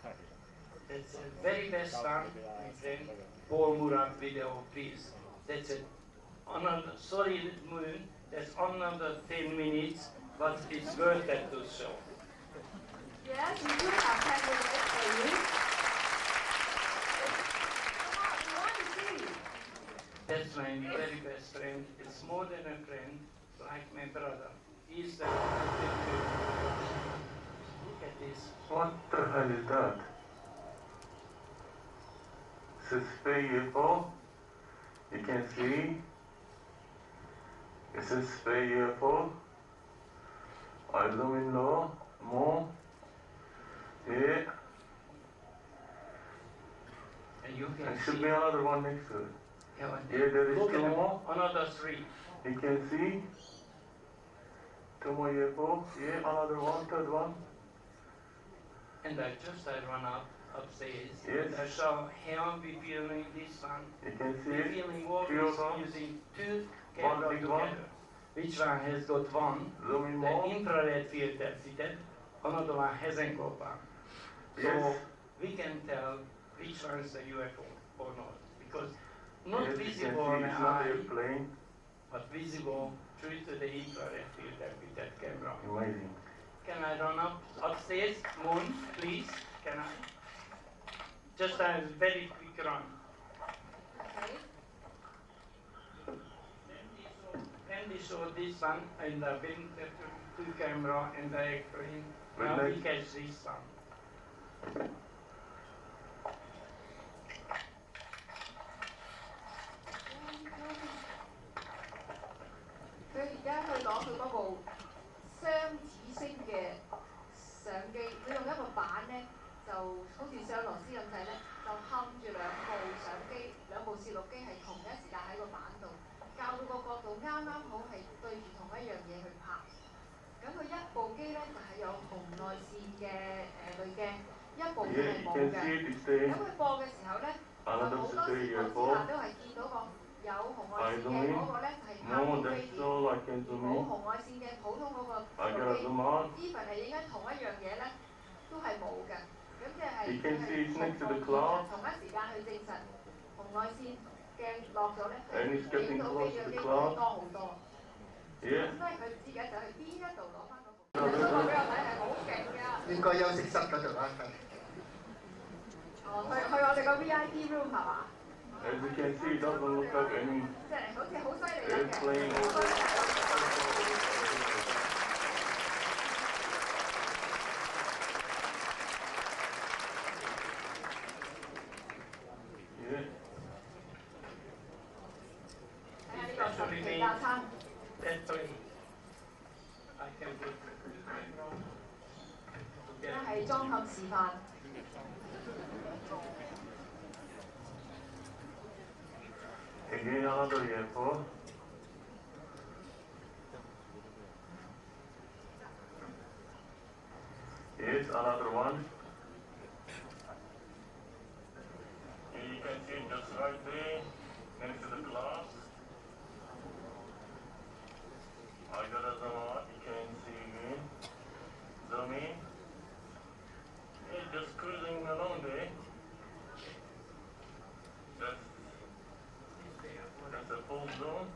That's the very best one, my friend. Paul Murat video, please. That's a another solid moon. There's another 10 minutes, but it's worth it to show. Yes, we do have 10 minutes for you. Come on, we want to see. That's my very best friend. It's more than a friend, like my brother. He's the... Look at this. What the hell is that? This is UFO. You can see. This is UFO. I zoom in low, more. Yeah. And you can There see. should be another one next to it. Yeah, there is look two at them. more. Another 3. You can see. 2 more UFO. Yeah, another one, third one. And I run upstairs. Yes. And I saw him be filming this one. You can see Be it. filming all Three of this them. using 2 One cameras big one. together. Which one has got one? Zoom in The more. infrared filter fitted. Another one hasn't got one. So Yes. we can tell which one is a UFO or not. Because not Yes, you visible can on see the it's not eye, airplane. but visible through to the infrared filter with that camera. Amazing. Can I run upstairs? Moon, please? Can I? Just a very quick run. Okay. Then we saw this one and the bring the two camera and the airplane. But Now we like- catch this one. 佢而家去攞佢嗰部雙子星嘅相機，佢用一個板咧，就好似上螺絲咁滯咧，就冚住兩部相機、兩部攝錄機係同一時間喺個板度，校到個角度啱啱好係對住同一樣嘢去拍。咁佢一部機咧就係有紅外線嘅濾鏡，一部機係 Yeah, 冇 you 嘅。 can see it is there. 咁佢播嘅時候咧，就好 Another 多時候 stay 之 UFO. 下都係見到個有紅外 I 線 zoom 嘅 in. 嗰個咧係拍 No, 到飛 that's 碟。 all I can zoom 冇 in. 紅外線嘅普通嗰個 I 攝 gotta 錄機 zoom out. even 係影緊同一樣嘢咧，都係冇嘅。咁即係 You can see it's next to the 同 cloud. 一時間去證實紅外線鏡落咗咧， And it's 係 getting 影到 close 飛 to 嘅 the 機會 cloud. 多好多。 Yeah. 咁所以佢而家就去邊一度攞翻嗰部？你嗰個俾我睇係好勁㗎。應該休息室嗰度啦。哦，去我哋個 VIP room 係嘛？ As you can see, it doesn't look like any 即係好似好犀利咁嘅。 airplane. Yeah. 睇下呢個神奇架撐。 That way. I can put the camera 咧 together. 係裝合示範。 Again, another UFO. Yes, another one. And you can see just right there, next to the glass. I gotta zoom out, you can see again. Zoom in. Yeah, just cruising along there. That's a full zoom.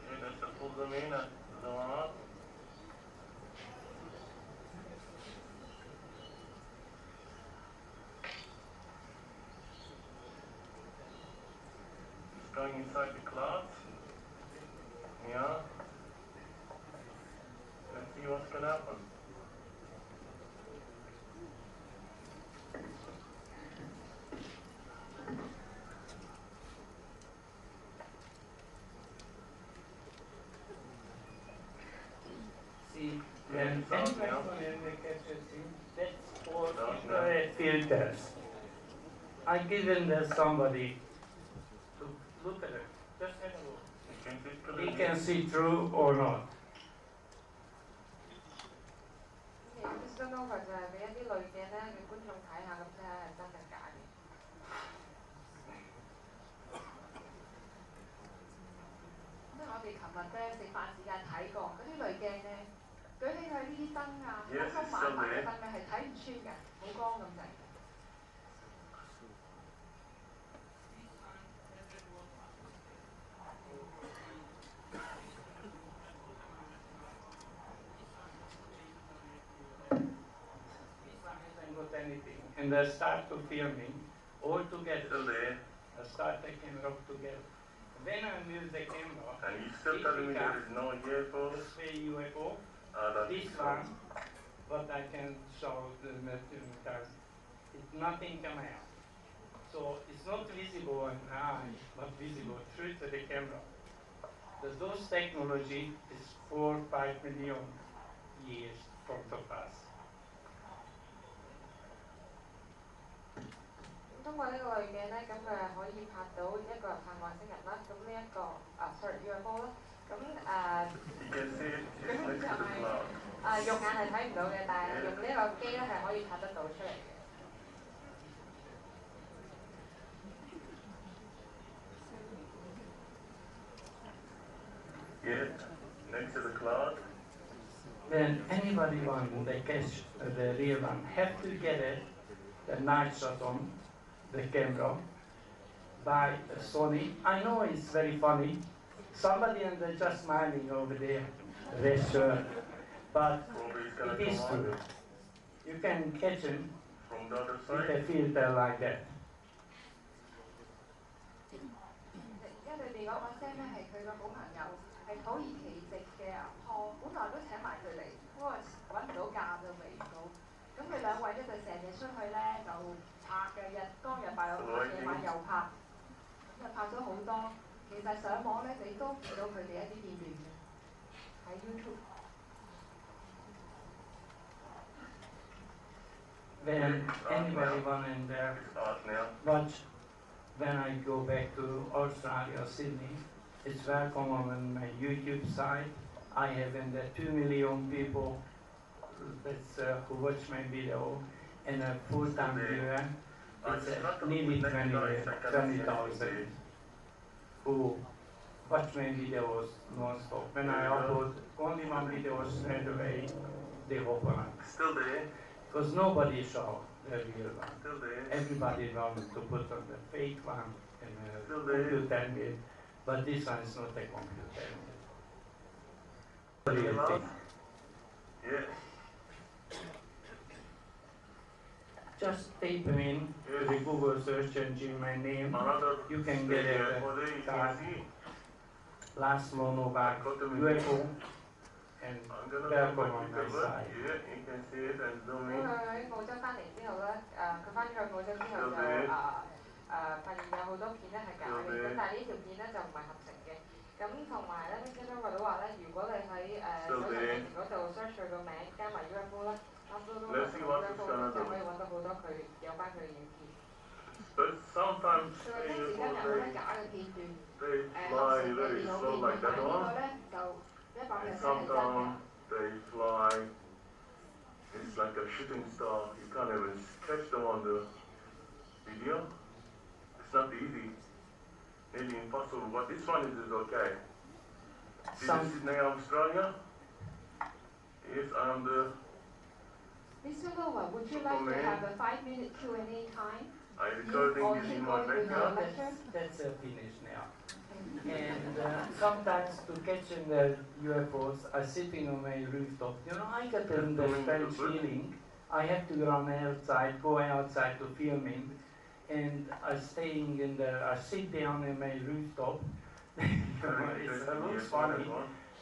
Yeah, that's a full zoom in and zoom out. It's going inside the clouds. Yeah. Let's see what's gonna happen. See, when that's for infrared filters. I given this somebody to look at it. Just have a look. He can see through or not. Mr. Nova 就係俾一啲濾鏡咧，俾觀眾睇下，咁睇下係真定假嘅。因為我哋琴日咧食飯時間睇過嗰啲濾鏡咧，舉起佢呢啲燈啊，黑黑麻麻嘅燈咧係睇唔穿嘅，好光咁滯。and I start to filming all together. Still there. I start the camera together. When I move the camera, And you still telling me there is no UFO? this way UFO, That's this one, but I can show the material because it's nothing come out. So it's not visible in eye, but visible through to the camera. Those technology is 4 or 5 million years front of us. 通過呢個濾鏡咧，咁佢係可以拍到一個人拍外星人啦。咁呢一個sorry UFO 啦。咁咁就係肉眼係睇唔到嘅，但係用呢個機咧係可以拍得到出嚟嘅。Yeah, next to the cloud. Then anybody want the catch the real one have to get it, the night shot on the camera by Sony. I know it's very funny. Somebody and they're just smiling over there, red shirt. But it is true. You can catch him from the other with side. a filter like that. 而家裏邊嗰個聲咧係佢個好朋友，係土耳其籍嘅阿Hong，本來都請埋佢嚟，不過揾唔到假就嚟唔到。咁佢兩位咧就成日出去咧就拍嘅，當日拍又拍，夜晚又拍，咁就拍咗好多。其實上網咧你都見到佢哋一啲片段嘅，喺 YouTube。When anybody want and watch, when I go back to Australia, Sydney, it's welcome on my YouTube site. I have in there 2 million people that's, who watch my video, and a full-time viewer. It's nearly 20,000 who watch my videos non-stop. When I upload only one video straight away, they hop on. Still there. Because nobody saw the real one. Still there. Everybody wanted to put on the fake one and Still there. computer made, but this one is not a computer made. Real thing. Yeah. Just type in the Google search engine my name. You can get a card. Last Monovac UFO and welcome on my side. Yeah, you can see it and zoom 因 in. 為佢喺澳洲翻嚟之後咧，佢翻咗去澳洲之後就發現有好多片咧係假嘅，咁但係呢條片咧就唔係合成嘅。咁同埋咧，呢張我都話咧，如果你喺搜尋引擎嗰度 search 佢個名加埋 UFO 啦 ，upload 到 UFO 就可以揾到好多佢有關佢嘅影片。 But sometimes佢話今時今日好多假嘅片段， they 合 fly 成嘅 very 電腦 slow 片 like 段，但 that 係呢個 one. 咧就100%係 And 真嘅。 sometimes they fly. It's like a shooting star. You can't even catch them on the video. It's not easy. Maybe impossible. But this one is okay. This is Sydney, Australia. Yes, I'm the. Mr. Lower, would you like to have a 5-minute Q&A time? I recording this in my backyard. That's finished now. And sometimes to catch in the UFOs, I'm sitting on my rooftop. You know, I get in the strange feeling. I have to run outside, go outside to filming, and I staying in the. I sit down in my rooftop. It looks funny.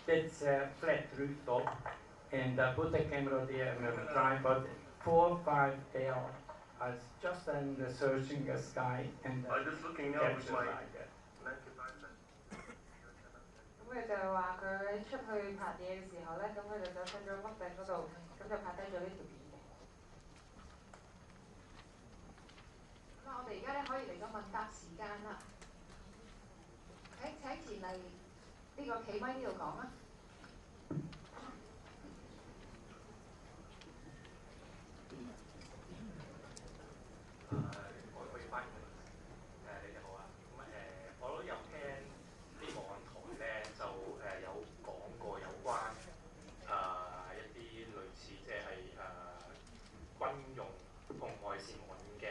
It's a flat rooftop, and I put the camera there and a tripod. 4 or 5 hours. I was just in the searching the sky and I'm just looking out with capture my. like that. 咁佢就話佢出去拍嘢嘅時候咧，咁佢就走上咗屋頂嗰度，咁就拍低咗呢條片嘅。咁我哋而家咧可以嚟到問答時間啦。請前嚟呢個企威呢度講啦。我可以翻譯你哋好啊。咁我都有聽啲網台咧，就有講過有關一啲類似即係軍用紅外線望遠鏡，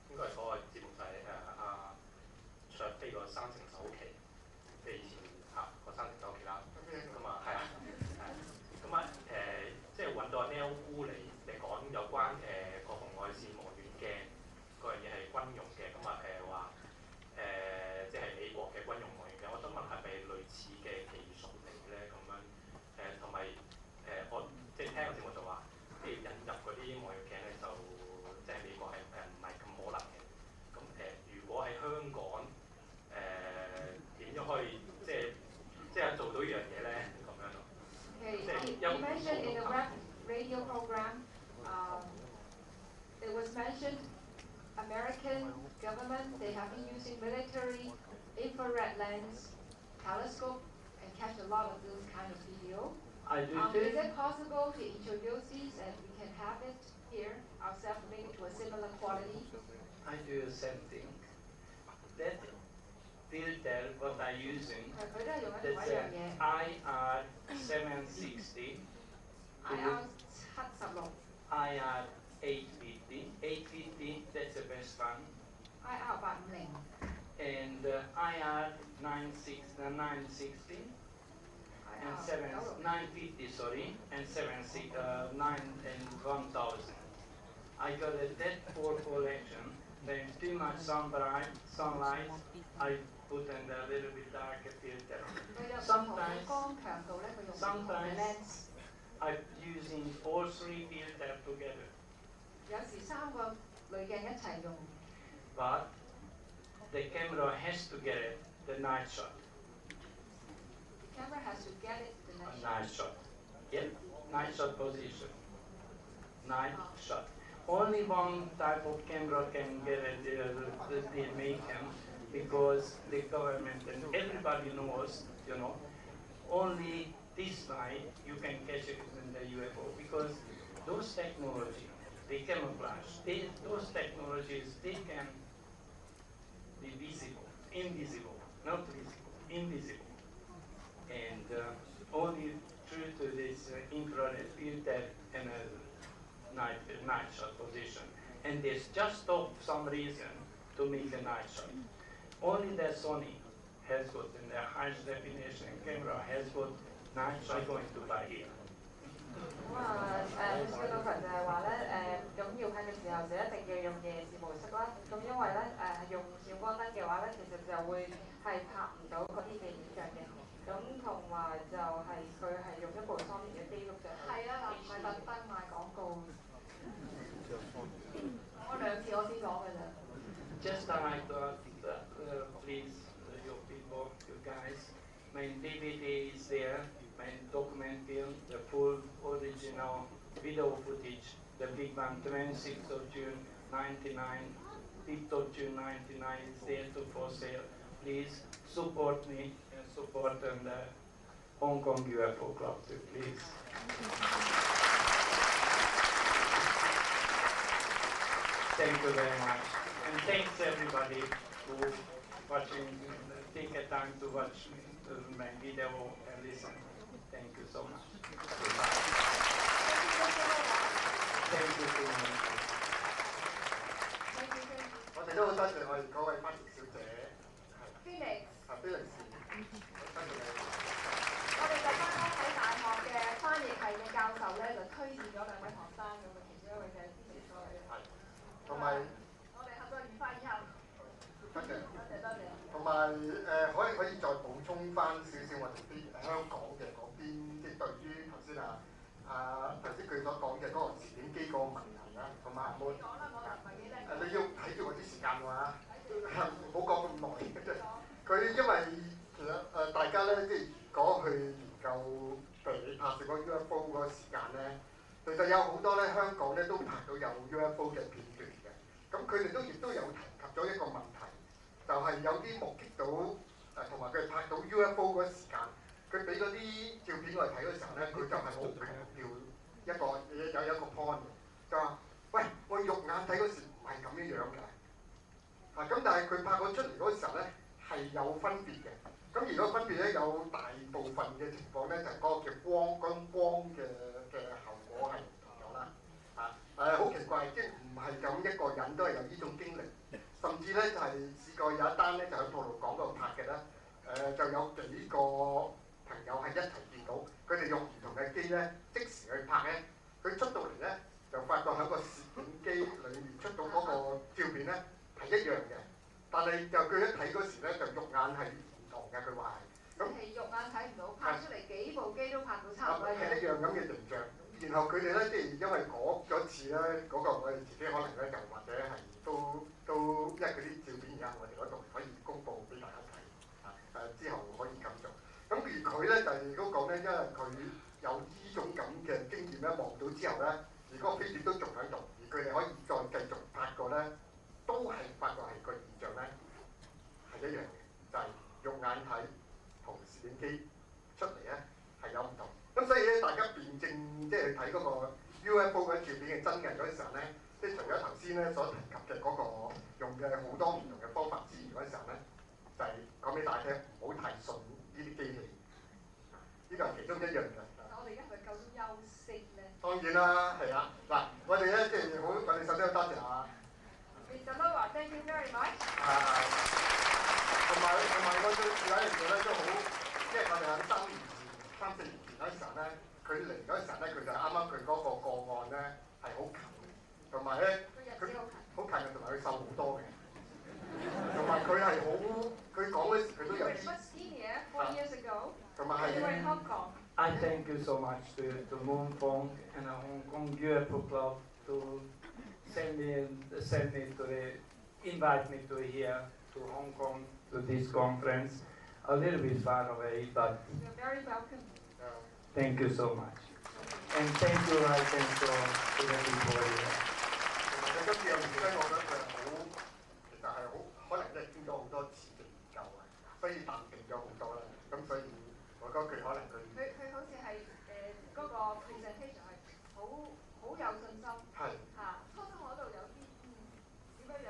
應該係嗰個節目就係阿卓飛個3層首期，即係以前個3層首期啦。咁 government, they have been using military infrared lens, telescope, and catch a lot of those kind of video. I do Is too. it possible to introduce these and we can have it here ourselves, make it to a similar quality? I do the same thing. That filter, what I'm using, that's IR 760. IR 76 IR 850. 850, that's the best one. IR 850 And IR 960 and 950, sorry, and 9 and 1000. I got a that for collection. Then too much sunlight, I put in a little bit darker filter. Sometimes I'm using all three filters together. 有時3個濾鏡一齊用。 But the camera has to get it, the night shot. The camera has to get it the A night night shot. Yeah, night shot position. Night shot. Only one type of camera can get it, the American, because the government and everybody knows, you know, only this way you can catch it in the UFO, because those technology, they camouflage, those technologies, they can be visible, invisible, not visible, invisible. And only through to this infrared filter and night shot position. And this just stop some reason to make a night shot. Only the Sony has got, in the highest definition camera has got night shot going to buy here. 咁啊，Mr. Dover 就係話咧，咁要拍嘅時候就一定要用夜視模式啦。咁因為咧用閃光燈嘅話咧，其實就會係拍唔到嗰啲嘅影像嘅。咁同埋就係佢係用一部 Sony 嘅機錄就係啊，嗱唔係特登賣廣告。我2次我先講嘅咋。Just like please, you people, you guys, my DVD is there, my document film, the full original video footage, the big one, 26th of June 99, 5th of June 99 is there for sale. Please support me and support the Hong Kong UFO.Club too, please. Thank you very much. And thanks everybody who watching, take a time to watch my video and listen. Thank you so much. Thank you so much. 我哋都好多謝我哋嗰位翻譯小姐，係 Felix。Felix，多謝你。我哋就啱啱喺大學嘅翻譯系嘅教授咧，就推薦咗2位學生咁啊，其中一位就係 Felix 過嚟。係。同埋。我哋合作愉快以後。多謝。多謝。同埋可以再補充翻少少我哋啲香港嘅嗰邊，即係對於頭先頭先佢所講嘅嗰個攝影機嗰個問題啦，同埋冇你要睇住我啲時間㗎嘛，唔好講咁耐。佢因為其實大家咧，即係如果去研究拍攝嗰 UFO 嗰個時間咧，其實有好多咧香港咧都拍到有 UFO 嘅片段嘅，咁佢哋亦都有提及咗一個問題。就係有啲目擊到同埋佢拍到 UFO 嗰時間，佢俾嗰啲照片我哋睇嗰時候咧，佢就係好強調有一個 point 嘅，就話：喂，我肉眼睇嗰時唔係咁樣嘅，咁但係佢拍咗出嚟嗰時候咧係有分別嘅。咁如果分別咧有大部分嘅情況咧，就係嗰個叫光嘅效果係唔同咗啦。好奇怪，即係唔係咁一個人都係有呢種經歷。甚至咧就係試過有一單咧就喺吐露港嗰度拍嘅咧，就有幾個朋友係一齊見到，佢哋用唔同嘅機咧即時去拍咧，佢出到嚟咧就發覺喺個攝影機裏面出到嗰個照片咧係一樣嘅，但係就佢一睇嗰時咧就肉眼係唔同嘅，佢話係。咁係肉眼睇唔到，拍出嚟幾部機都拍到差唔多係一樣咁嘅形象。然後佢哋咧，即係因為嗰次咧，嗰個我哋自己可能咧，就或者係都因為嗰啲照片而家我哋嗰度可以公佈俾大家睇，之後可以咁做。咁而佢咧就係都講咧，因為佢有呢種咁嘅經驗咧，望到之後咧，而嗰個飛碟都仲喺度，而佢哋可以再繼續拍過咧，都係發覺係個現象係一樣嘅，就係、肉眼睇同攝影機出嚟咧係有唔同。咁所以咧，大家辯證即係睇嗰個 UFO 嗰啲照片嘅真偽嗰陣時候咧，即係除咗頭先咧所提及嘅嗰個用嘅好多唔同嘅方法之餘嗰陣時候咧，就係講俾大家聽，唔好太信呢啲機器。呢個係其中一樣嘅。我哋而家係咪夠鐘休息咧？當然啦，係啊。嗱，我哋咧即係好，我哋首先要多謝啊。Mr. Lower, thank you very much。同埋我最有一樣嘢咧都好，即係我哋喺3、4年前嗰陣時候咧，佢嚟嗰陣時候咧，佢就啱啱佢嗰個個案咧係好近嘅，同埋咧佢好近嘅，同埋佢瘦好多嘅，同埋佢係好，佢講嗰時佢都有啲。同埋係。I thank you so much to Moon Fong and Hong Kong UFO.Club to invite me to here to Hong Kong to this conference. A little bit far away, but you're very welcome. Thank you so much. And thank you, I thank you to the people here. 今次有唔少，我覺得佢係好，其實係好，可能真係經咗好多次嘅研究啊，所以淡定咗好多啦。咁所以我覺得佢可能佢好似係嗰個 presentation 係好有信心。係。嚇，初初我度有啲點樣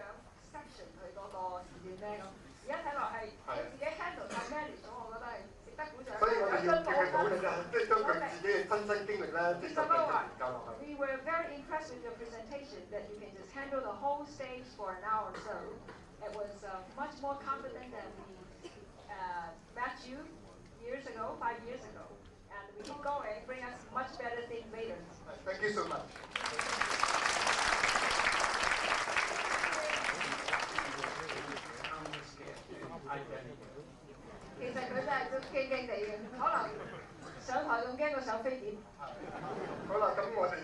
section 佢嗰個事件咧咁，而家睇落係佢自己 handle 曬 manage 咗，我覺得係值得鼓掌。所以我哋要叫佢鼓勵啊，即係將佢自己嘅親身經歷咧，即係就研究落去。We were very impressed with your presentation that you can just handle the whole stage for an hour or so. It was much more competent than we met you 5 years ago. And we keep going, bring us much better things later. Thank you so much. 其實佢真係都驚驚地嘅，可能上台仲驚過上飛碟。好啦，咁我哋。